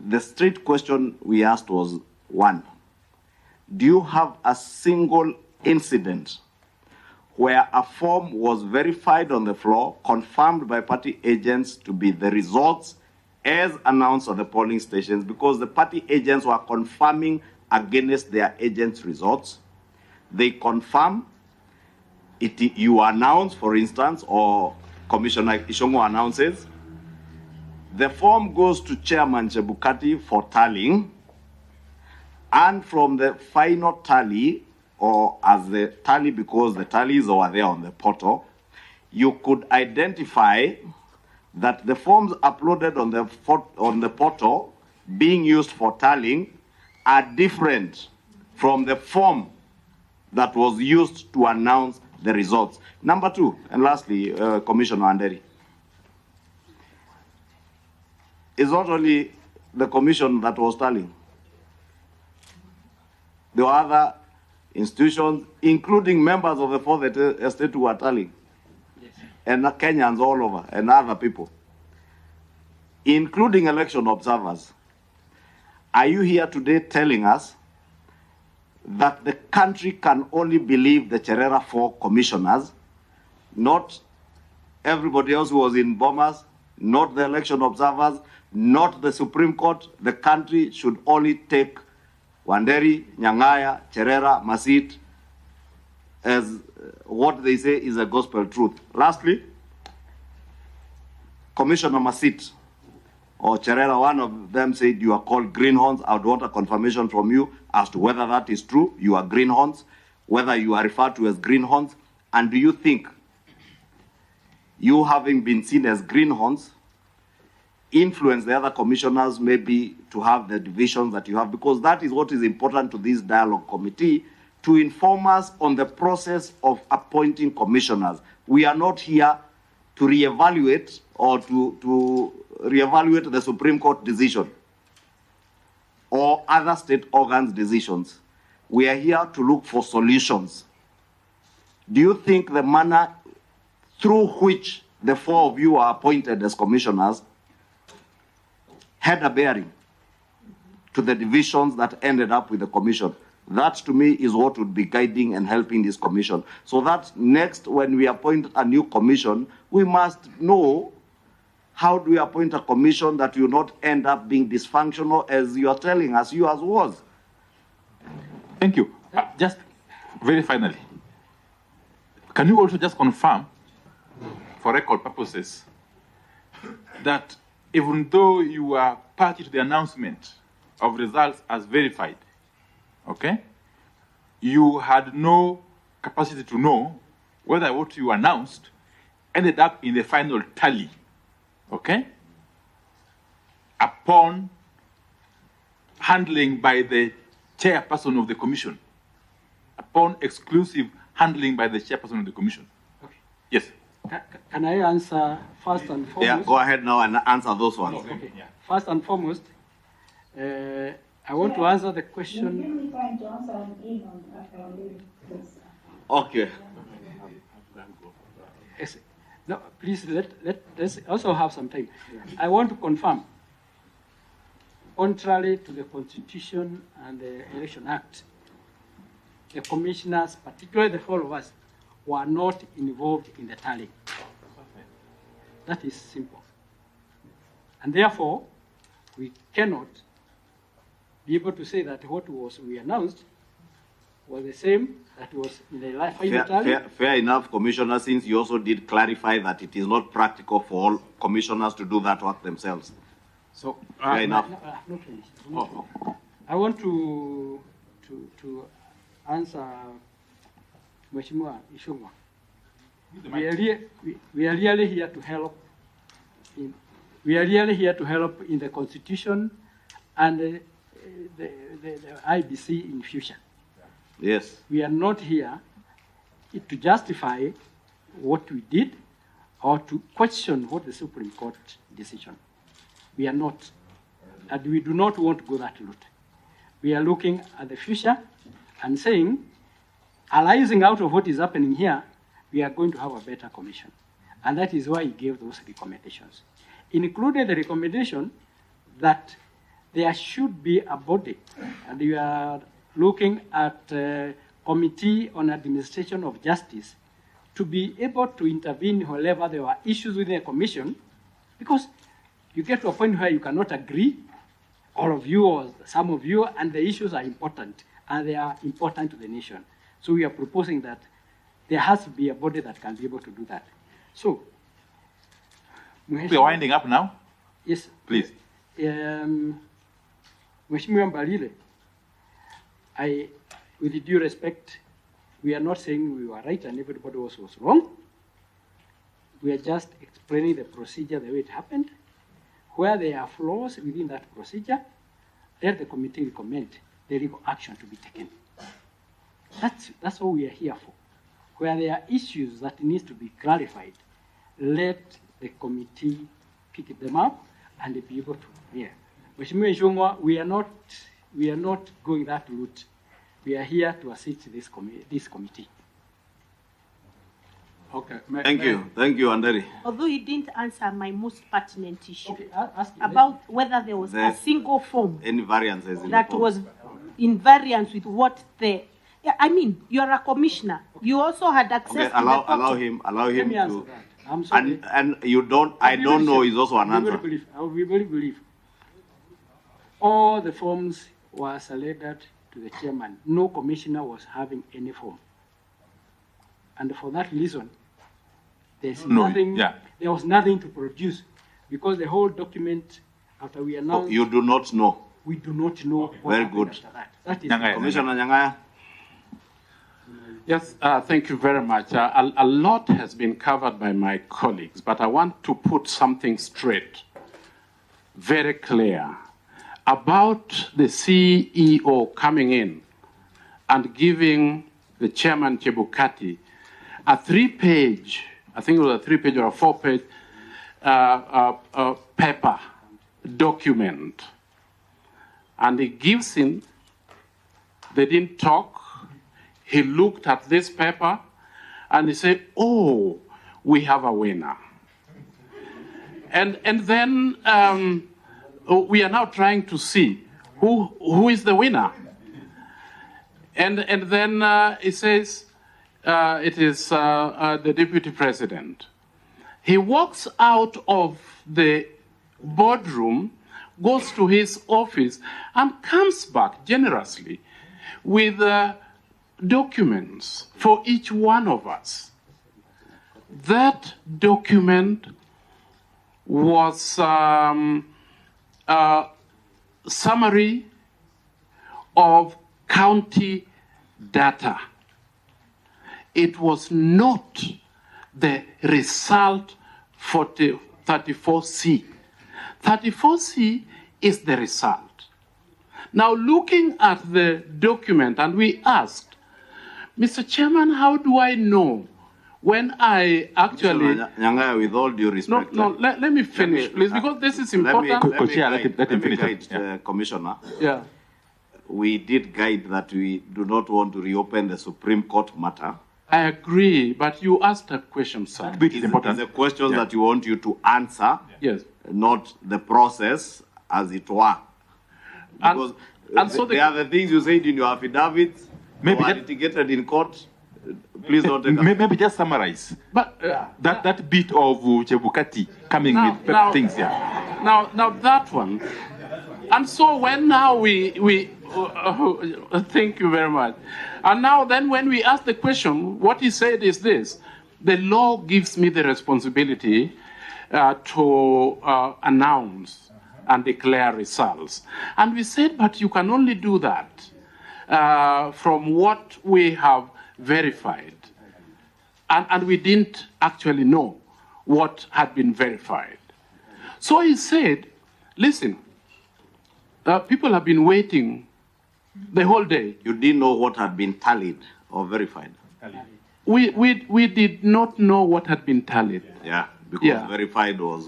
The straight question we asked was, one, do you have a single incident where a form was verified on the floor, confirmed by party agents to be the results as announced at the polling stations, because the party agents were confirming against their agents' results? They confirm it, you announce, for instance, or Commissioner Ishongo announces, the form goes to Chairman Chebukati for tallying, and from the final tally, or as the tally, because the tallies are there on the portal, you could identify that the forms uploaded on the portal being used for tallying are different from the form that was used to announce the results. Number two, and lastly, Commissioner Wanderi, it's not only the commission that was tallying. There were other institutions, including members of the Fourth Estate who were telling, and Kenyans all over, and other people, including election observers. Are you here today telling us that the country can only believe the Cherera 4 commissioners, not everybody else who was in Bomas, not the election observers, not the Supreme Court? The country should only take Wanderi, Nyang'aya, Cherera, Masit as what they say is a gospel truth. Lastly, Commissioner Masit or Cherera, one of them said you are called greenhorns. I would want a confirmation from you as to whether that is true. You are greenhorns, whether you are referred to as greenhorns, and do you think you, having been seen as greenhorns, influence the other commissioners maybe to have the divisions that you have? Because that is what is important to this dialogue committee, to inform us on the process of appointing commissioners. We are not here to reevaluate or to reevaluate the Supreme Court decision or other state organs' decisions. We are here to look for solutions. Do you think the manner through which the 4 of you are appointed as commissioners had a bearing to the divisions that ended up with the commission? That, to me, is what would be guiding and helping this commission. So that next, when we appoint a new commission, we must know how do we appoint a commission that will not end up being dysfunctional, as you are telling us yours was. Thank you. Just very finally, can you also just confirm, for record purposes, that even though you were party to the announcement of results as verified, okay, you had no capacity to know whether what you announced ended up in the final tally, okay, upon handling by the chairperson of the commission, upon exclusive handling by the chairperson of the commission? Okay. Yes. Can I answer first and foremost? Yeah, go ahead now and answer those ones. Okay. Yeah. First and foremost, I want to answer the question. Okay. Yes. No, please let's also have some time. I want to confirm, contrary to the Constitution and the Election Act, the commissioners, particularly the 4 of us, were not involved in the tally. That is simple. And therefore, we cannot be able to say that what we announced was the same that was in the final tally. Fair enough, Commissioner, since you also did clarify that it is not practical for all commissioners to do that work themselves. So, fair enough. Not finished. I want to answer Mheshimiwa Ishungwa. We are really here to help. We are really here to help in the Constitution and the IBC in future. Yes. We are not here to justify what we did or to question what the Supreme Court decision. We are not, and we do not want to go that route. We are looking at the future and saying, arising out of what is happening here, we are going to have a better commission. And that is why he gave those recommendations. Included the recommendation that there should be a body, and we are looking at a Committee on Administration of Justice to be able to intervene wherever there are issues within a commission, because you get to a point where you cannot agree, all of you or some of you, and the issues are important, and they are important to the nation. So we are proposing that there has to be a body that can be able to do that. So, we are winding up now? Yes. Please. Mheshimiwa Mbalile, with due respect, we are not saying we were right and everybody else was wrong. We are just explaining the procedure the way it happened. Where there are flaws within that procedure, let the committee recommend the legal action to be taken. That's what we are here for. Where there are issues that need to be clarified, let the committee pick them up and be able to hear. Mheshimiwa Ishungwa, we are not going that route. We are here to assist this committee. Okay. Thank you, Anderi. Although you didn't answer my most pertinent issue Okay, I'll ask you about whether there was a single form Any variances in that the was in variance with what the. Yeah, I mean, you're a commissioner. You also had access Okay, to allow him Let me answer to. that. I'm sorry. And you don't. I don't know. Is also an answer. I will be very brief. All the forms were surrendered to the chairman. No commissioner was having any form. And for that reason, there's nothing. Yeah. There was nothing to produce because the whole document, after we announced, You do not know. we do not know what Very happened good. after that. That is Nyangaya. Commissioner Nyangaya. Yes, thank you very much. A lot has been covered by my colleagues, but I want to put something straight, very clear, about the CEO coming in and giving the chairman Chebukati a 3-page, I think it was a 3-page or a 4-page paper document. And he gives him, they didn't talk. He looked at this paper and he said, oh, we have a winner. And then we are now trying to see who is the winner. And then he says it is the deputy president. He walks out of the boardroom, goes to his office, and comes back generously with documents for each one of us. That document was a summary of county data. It was not the result for 34C. 34C is the result. Now, looking at the document, and we asked, Mr. Chairman, how do I know when I actually... Nyangaya, with all due respect. No, let me finish, please, because this is important. Let me guide the Commissioner. Yeah. We did guide that we do not want to reopen the Supreme Court matter. I agree, but you asked a question, sir. It's a question that you want you to answer, yes, not the process, as it were. Because and so there are the things you said in your affidavit, maybe litigated in court. Please don't take maybe just summarize. But that bit of Chebukati coming with things here. Now that one. And so when now we thank you very much. And now then when we ask the question, what he said is this: the law gives me the responsibility to announce and declare results. And we said, but you can only do that from what we have verified. And we didn't actually know what had been verified. So he said, listen, people have been waiting the whole day. You didn't know what had been tallied or verified? We did not know what had been tallied. Yeah, because verified was...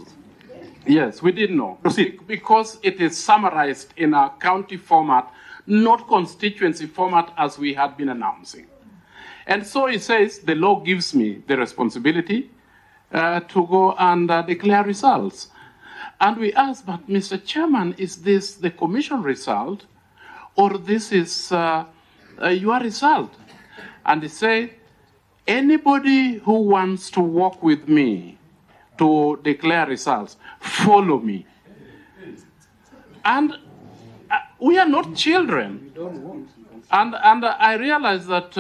Yes, we didn't know. Because it is summarized in a county format, not constituency format as we had been announcing. And so he says, the law gives me the responsibility to go and declare results. And we asked, but Mr. Chairman, is this the commission result or this is your result? And he said, anybody who wants to work with me to declare results, follow me. And we are not children. And I realize that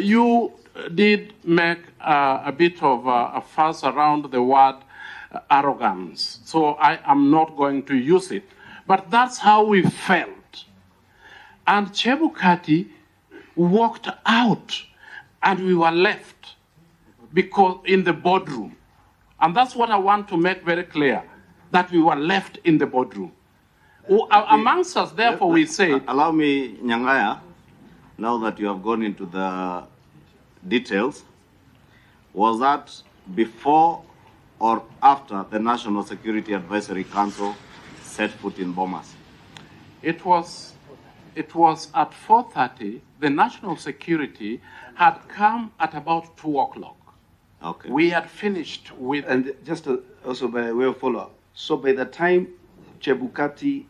you did make a bit of a fuss around the word arrogance. So I am not going to use it. But that's how we felt. And Chebukati walked out and we were left because in the boardroom. And that's what I want to make very clear, that we were left in the boardroom. Amongst us, therefore, we say... Allow me, Nyangaya, now that you have gone into the details, was that before or after the National Security Advisory Council set foot in Bomas? It was it was at 4:30. The national security had come at about 2 o'clock. Okay. We had finished with... And just also by way of follow-up, so by the time Chebukati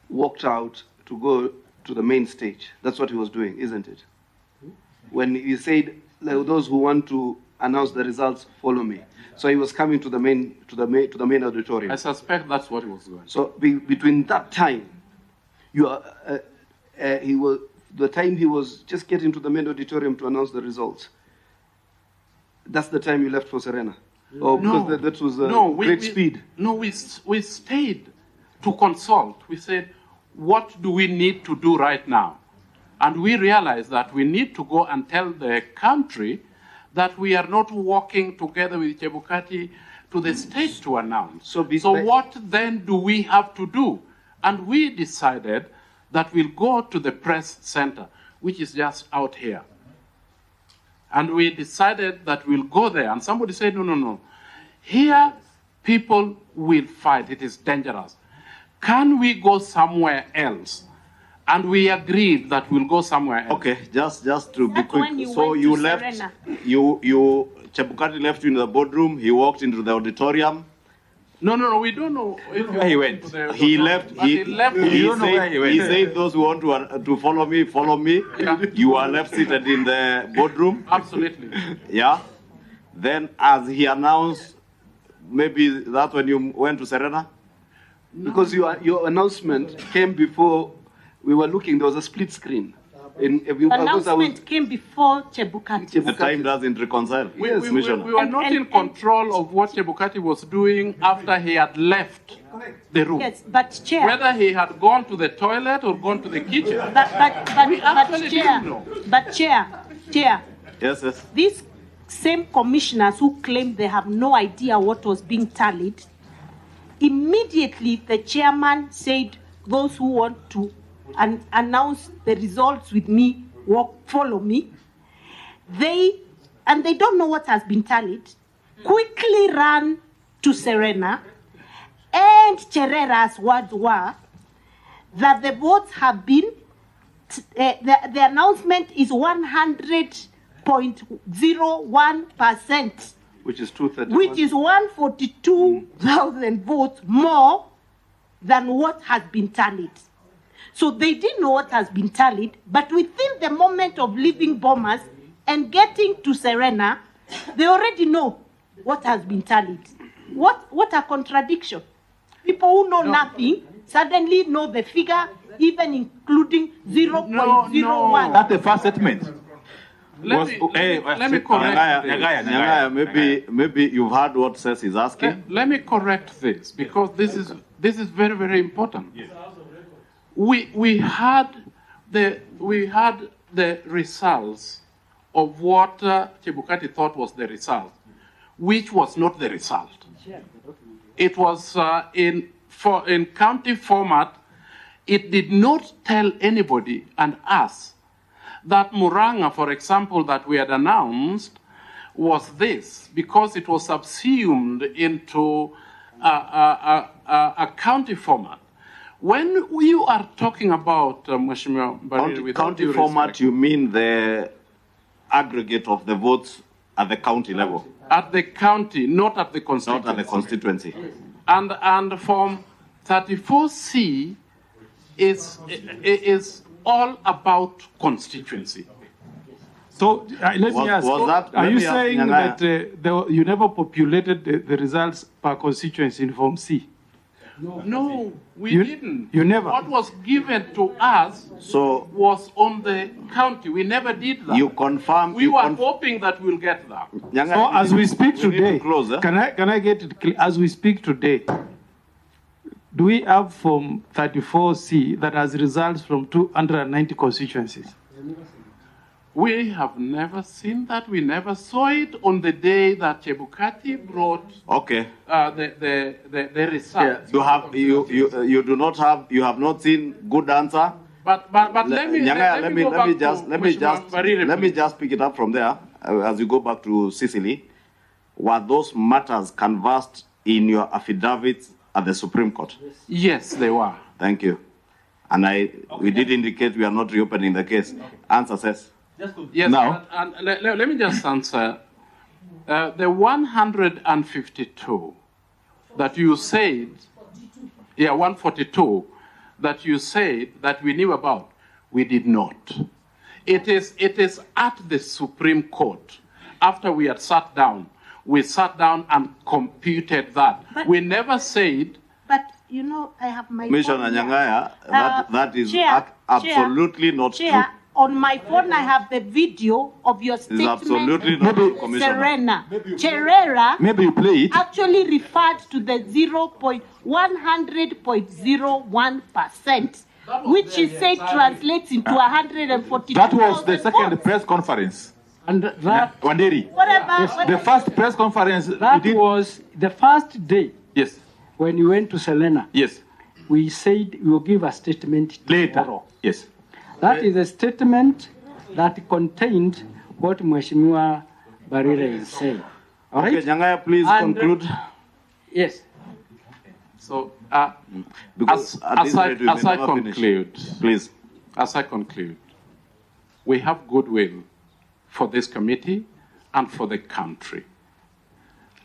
walked out to go to the main stage, that's what he was doing, isn't it? When he said, those who want to announce the results, follow me. So he was coming to the main auditorium. I suspect that's what he was doing. So between that time, the time he was just getting to the main auditorium to announce the results, that's the time you left for Serena? Or because that was great speed? No, we stayed to consult. We said, what do we need to do right now? And we realized that we need to go and tell the country that we are not working together with Chebukati to the state to announce. So what then do we have to do? And we decided that we'll go to the press center, which is just out here. And we decided that we'll go there. And somebody said, no. Here, people will fight. It is dangerous. Can we go somewhere else? And we agreed that we'll go somewhere else. Okay, just to be quick. So you left, Chebukati left you in the boardroom, he walked into the auditorium. No, we don't know where he went. He left. He said, those who want to follow me. Yeah. You are left seated in the boardroom. Absolutely. Yeah. Then as he announced, maybe that's when you went to Serena? No. Because your announcement came before we were looking, there was a split screen. The announcement came before Chebukati. The time doesn't reconcile. We were not in control of what Chebukati was doing after he had left the room. Yes, but Chair. Whether he had gone to the toilet or gone to the kitchen. But Chair. Yes. These same commissioners who claim they have no idea what was being tallied, immediately the chairman said, those who want to announce the results with me, follow me. They don't know what has been tallied, quickly ran to Serena, and Cherera's words were that the votes have been, the announcement is 100.01%. Which is 231. Which is 142,000 votes more than what has been tallied. So they didn't know what has been tallied, but within the moment of leaving Bomas and getting to Serena, they already know what has been tallied. What a contradiction. People who know nothing suddenly know the figure, even including 0.01. That's the first statement. Let me correct Nyangaya, maybe you've heard what Seth is asking. Let me correct this, because this is very, very important. Yes. We had the results of what Chebukati thought was the result, which was not the result. It was in county format. It did not tell anybody and us that Muranga, for example, that we had announced was this, because it was subsumed into a county format. When you are talking about Mheshimiwa Mbarire, county format, you mean the aggregate of the votes at the county level? At the county, not at the constituency. Not at the constituency. And Form 34C is all about constituency. So let me ask, are you saying that you never populated the results per constituency in Form C? No, we didn't. You never? What was given to us was on the county. We never did that. You confirm. We were hoping that we'll get that. So as we speak today, can I get it clear? As we speak today, do we have Form 34C that has results from 290 constituencies? We have never seen that. We never saw it on the day that Chebukati brought the results. Yeah. You do not have, you have not seen. Good answer. But let me just pick it up from there as you go back to Sicily. Were those matters canvassed in your affidavits at the Supreme Court? Yes, they were. Thank you. And we did indicate we are not reopening the case. Answer says. Yes, Now- let me just answer. The 152 that you said, 142 that you said that we knew about, we did not. It is at the Supreme Court. After we had sat down, we sat down and computed that. But- we never said. But you know, I have my Commissioner phone here. Nyangaya, that is Chair, absolutely not Chair, true. on my phone, I have the video of your It's statement. absolutely not true, Commissioner. Serena. Cherera Maybe you play it. actually referred to the 100.01%, which he said translates into 142. That was the second press conference. And that, Wanderi. Whatever. The first press conference. that we did. was the first day Yes. when you went to Selena. Yes. We said we will give a statement Later. tomorrow. Yes. That is a statement that contained what Mheshimiwa Barire is saying. All right? Okay, Nyangaya, please And- conclude. Yes. So, Because at this rate, we may as I never finish. conclude, Please. as I conclude, we have goodwill for this committee and for the country.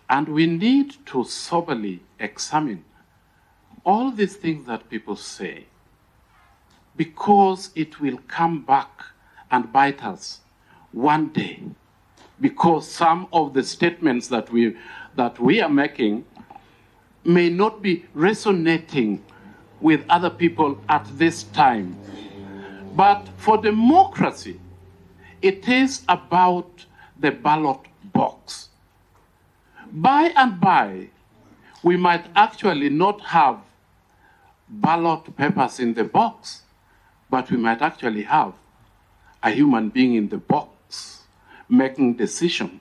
And we need to soberly examine all these things that people say, because it will come back and bite us one day. Because some of the statements that we are making may not be resonating with other people at this time. But for democracy, it is about the ballot box. By and by, we might actually not have ballot papers in the box, but we might actually have a human being in the box making decision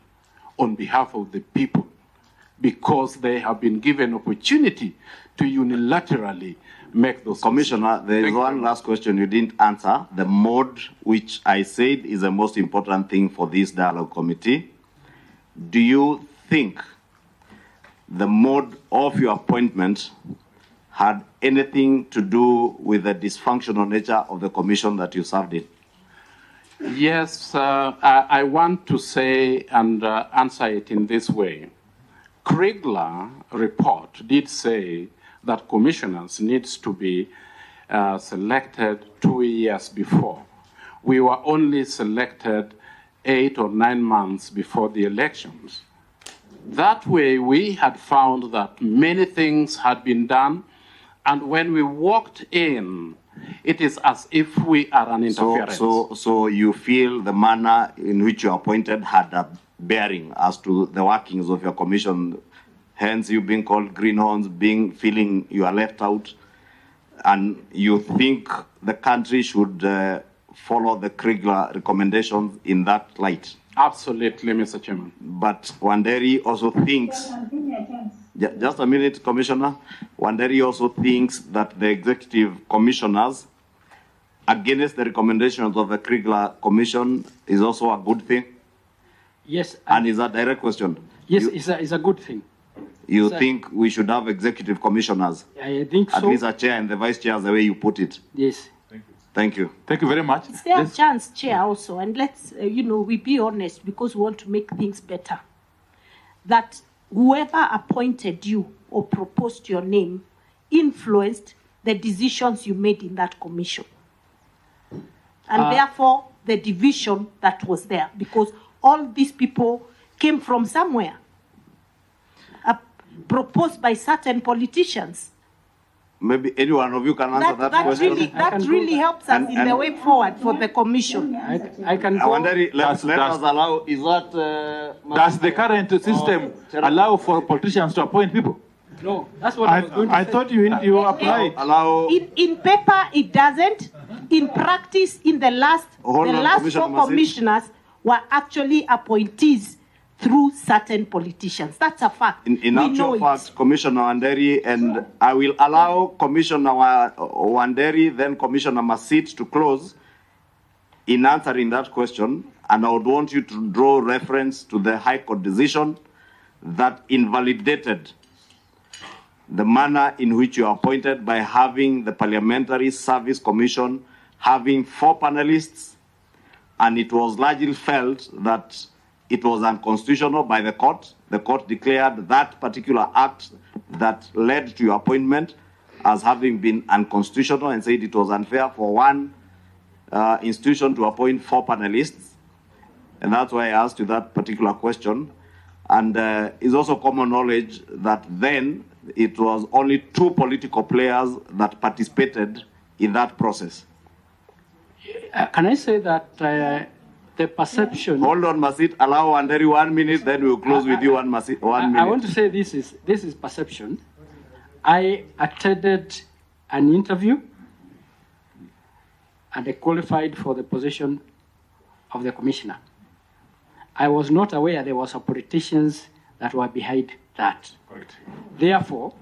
on behalf of the people, because they have been given opportunity to unilaterally make those Commissioner, there is Thank one you. last question you didn't answer. The mode, which I said is the most important thing for this dialogue committee. Do you think the mode of your appointment had anything to do with the dysfunctional nature of the commission that you served in? Yes, I want to say and answer it in this way. Kriegler report did say that commissioners needs to be selected 2 years before. We were only selected 8 or 9 months before the elections. That way, we had found that many things had been done, and when we walked in, it is as if we are an interference. So you feel the manner in which you are appointed had a bearing as to the workings of your commission, hence you being called greenhorns, feeling you are left out, and you think the country should follow the Kriegler recommendations in that light? Absolutely, Mr. Chairman. But Wanderi also thinks, just a minute, Commissioner. Wanderi also thinks that the executive commissioners, against the recommendations of the Kriegler Commission, is also a good thing? Yes. And is that a direct question? Yes, it's a good thing. You Sir. think we should have executive commissioners? I think At so. least a chair and the vice chair, the way you put it. Yes. Thank you. Thank you very much. Is there a chance, Chair, also, and let's, we be honest, because we want to make things better, that whoever appointed you or proposed your name influenced the decisions you made in that commission? And therefore, the division that was there, because all these people came from somewhere, proposed by certain politicians. Maybe any one of you can answer that question. That really helps us in the way forward for the commission. I can I go. wonder, let us allow, is that... Does the current system allow for politicians to appoint people? No, that's what I was going to I say. thought you applied. allow... In paper, it doesn't. In practice, in the last Hold on, 4 Commissioner Massi. commissioners were actually appointees through certain politicians. That's a fact. In We know actual it. fact, Commissioner Wanderi, and I will allow Commissioner Wanderi, then Commissioner Masit to close in answering that question, and I would want you to draw reference to the High Court decision that invalidated the manner in which you are appointed by having the Parliamentary Service Commission having 4 panelists, and it was largely felt that it was unconstitutional by the court. The court declared that particular act that led to your appointment as having been unconstitutional and said it was unfair for one institution to appoint 4 panelists. And that's why I asked you that particular question. And it's also common knowledge that then it was only 2 political players that participated in that process. Can I say that the perception... Hold on, Masit. Allow Wanderi 1 minute, then we'll close with you 1 minute. I want to say this is perception. I attended an interview and I qualified for the position of the commissioner. I was not aware there was politicians that were behind that. Correct. Therefore,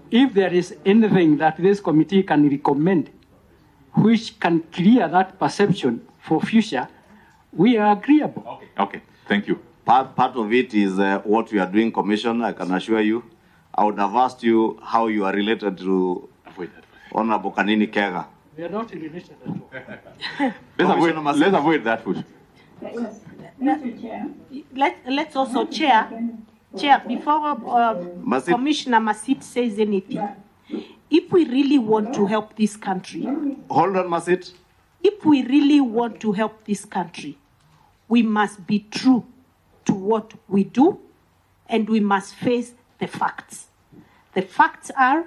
if there is anything that this committee can recommend which can clear that perception for future, we are agreeable. Okay, thank you. Part of it is what we are doing, Commissioner, I can assure you. I would have asked you how you are related to Honorable Kanini Kega. We are not related at all. Let's avoid that push. Yes. Let's also, Chair, before Commissioner Masit says anything, if we really want to help this country... Hold on, Masit. If we really want to help this country, we must be true to what we do, and we must face the facts. The facts are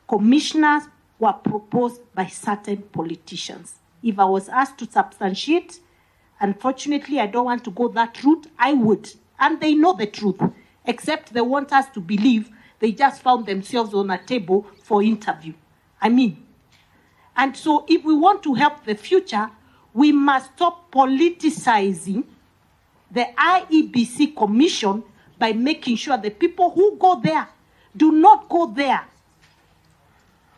commissioners were proposed by certain politicians. If I was asked to substantiate, unfortunately, I don't want to go that route, I would. And they know the truth, except they want us to believe they just found themselves on a table for interview. And so if we want to help the future, we must stop politicizing the IEBC Commission by making sure the people who go there do not go there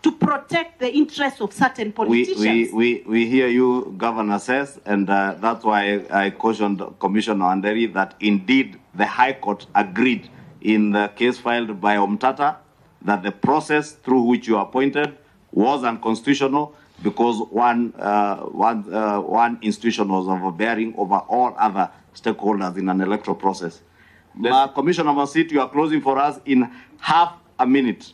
to protect the interests of certain politicians. We hear you, Governor says, and that's why I cautioned Commissioner Wanderi that indeed the High Court agreed in the case filed by Omtata that the process through which you are appointed was unconstitutional because one institution was overbearing over all other stakeholders in an electoral process. Commissioner Masit, you are closing for us in half a minute.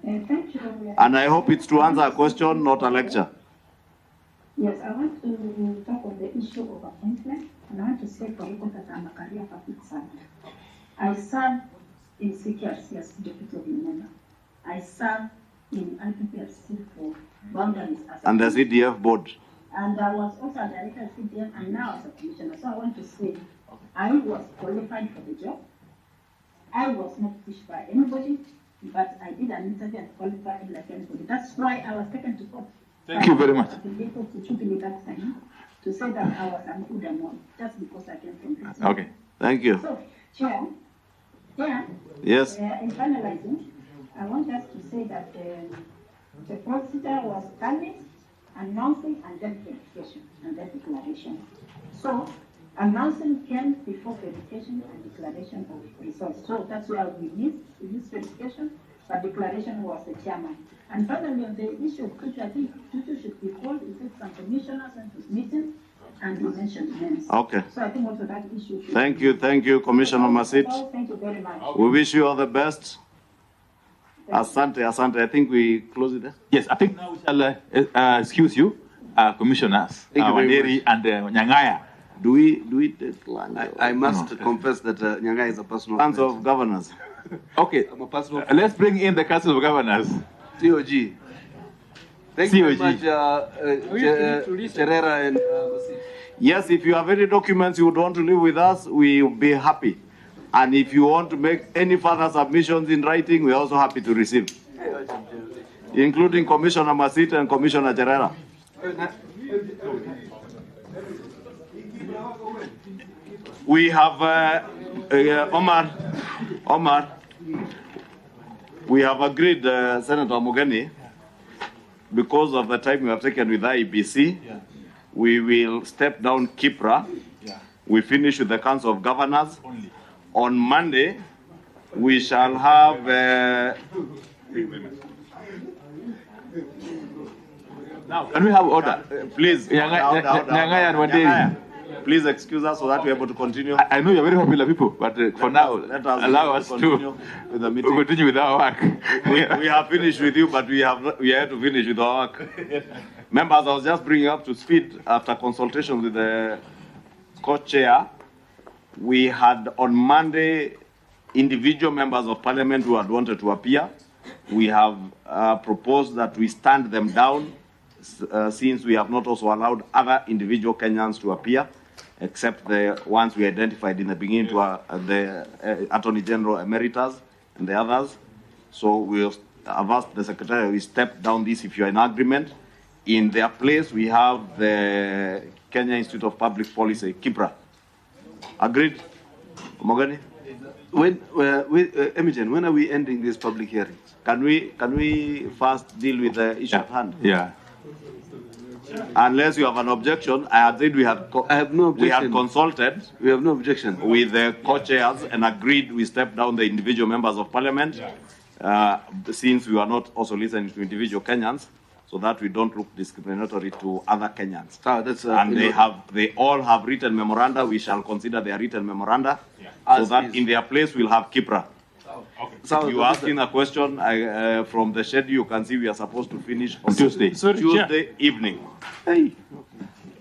Thank you. And I hope it's to answer a question, not a lecture. Yes, I want to talk on the issue of appointment, and I want to say for record that I'm a career public servant. I served in CKRC as deputy of the member. I served in IPPRC for boundaries as and the CDF board. And I was also a director of CDF and now as a commissioner. So I want to say I was qualified for the job. I was not pushed by anybody, but I did an interview and qualified like anybody. That's why I was taken to court. Thank you very much. I was able to shoot me that time to say that I was an Udamon just because I came from this. Okay, thank you. So, Chair, yes. In finalizing, I want us to say that the procedure was standing, announcing, and then verification, and then declaration. So, announcing came before verification and declaration of results. So that's why we missed verification, but declaration was the chairman. And finally, on the issue of Tutu, I think Tutu should be called. He said some commissioners went to meetings and he mentioned names. Okay. So I think also that issue. Thank you, Commissioner Masit. Thank you very much. We wish you all the best. Asante. I think we close it there. Yes, I think now we shall excuse you, commissioners, Wanderi and Nyangaya. Do we take lunch? I must confess that Nyangaya is a personal Council of Governors. Okay, I'm a personal let's bring in the Council of Governors. COG. Thank you very much, Cherera and Yes, if you have any documents you would want to leave with us, we will be happy. And if you want to make any further submissions in writing, we're also happy to receive, including Commissioner Masit and Commissioner Cherera. We have Omar. We have agreed, Senator Mugeni, because of the time we have taken with IEBC, we will step down Kipra. We finish with the Council of Governors. On Monday, we shall have now, can we have order? Please, order. Please excuse us so that we're able to continue. I know you're very popular people, but for now, let us allow us continue with the meeting. Continue with our work. We have finished with you, but we are here to finish with our work. Members, I was just bringing up to speed after consultation with the co-chair. We had on Monday individual members of parliament who had wanted to appear. We have proposed that we stand them down since we have not also allowed other individual Kenyans to appear, except the ones we identified in the beginning, to the Attorney General Emeritus and the others. So we have asked the Secretary, we step down this if you are in agreement. In their place, we have the Kenya Institute of Public Policy, KIPRA. Agreed? Mogani? Imogen, when are we ending these public hearings? Can we first deal with the issue at hand? Yeah. Unless you have an objection, I had said I have no objection. We had consulted. We have no objection with the co-chairs and agreed we step down the individual members of parliament, since we are not also listening to individual Kenyans, so that we don't look discriminatory to other Kenyans. And they all have written memoranda. We shall consider their written memoranda, so that in their place we'll have KIPRA. Okay. So you asking a question from the schedule, you can see we are supposed to finish on Tuesday. Tuesday evening. Hey.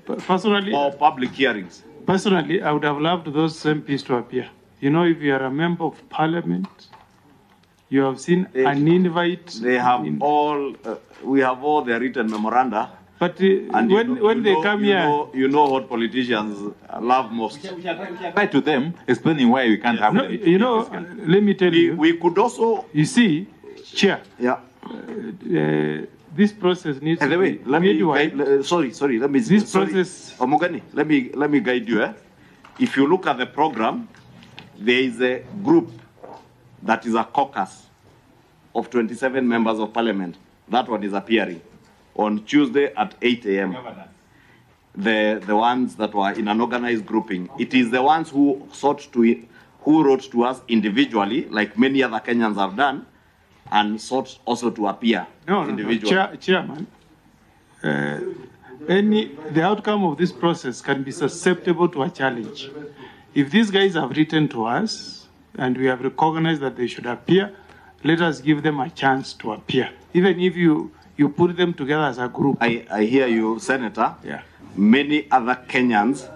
Personally, or public hearings. Personally, I would have loved those MPs to appear. You know, if you are a member of parliament, you have seen an invite. They have all. We have all their written memoranda. But when they come here, you know what politicians love most. We shall write to them explaining why we can't have them. You know, let me tell you. We could also. You see, Chair. Yeah. This process needs. By the way, let me. Sorry. Let me. This process. Omogani, let me guide you. If you look at the program, there is a group that is a caucus of 27 members of parliament. That one is appearing on Tuesday at 8 a.m. The ones that were in an organized grouping. It is the ones who wrote to us individually, like many other Kenyans have done, and sought also to appear individually. Chairman, the outcome of this process can be susceptible to a challenge. If these guys have written to us and we have recognized that they should appear, let us give them a chance to appear. Even if you put them together as a group. I hear you, Senator. Yeah. Many other Kenyans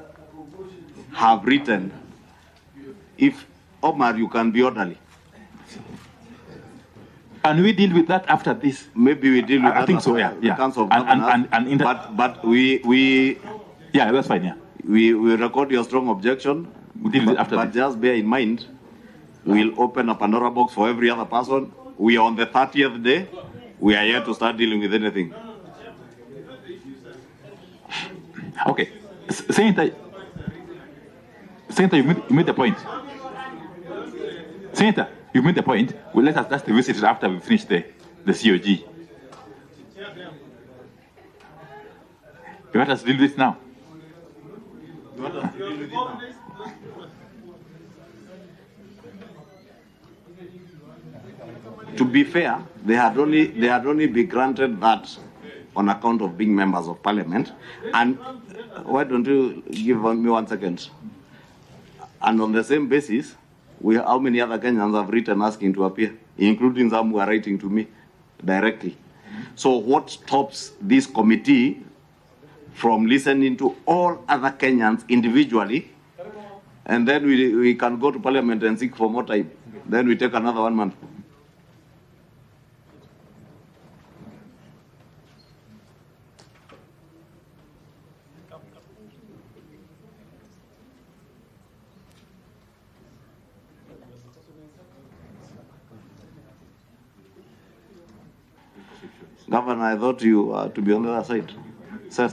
have written. If Omar, you can be orderly. Can we deal with that after this? Maybe we deal with that. I think so. Yeah. Council of Governors. But we. Yeah, that's fine. Yeah. We record your strong objection. We deal with it after but this. Just bear in mind, we'll open a Pandora box for every other person. We are on the 30th day. We are here to start dealing with anything. Okay. Senator, you made the point. Senator, you made the point. Well, let us just revisit it after we finish the COG. You want us to deal with it now? To be fair, they had only been granted that on account of being members of parliament. And why don't you give me 1 second? And on the same basis, how many other Kenyans have written asking to appear, including some who are writing to me directly. So what stops this committee from listening to all other Kenyans individually, and then we can go to parliament and seek for more time? Then we take another 1 month. Governor, I thought you to be on the other side. Sir.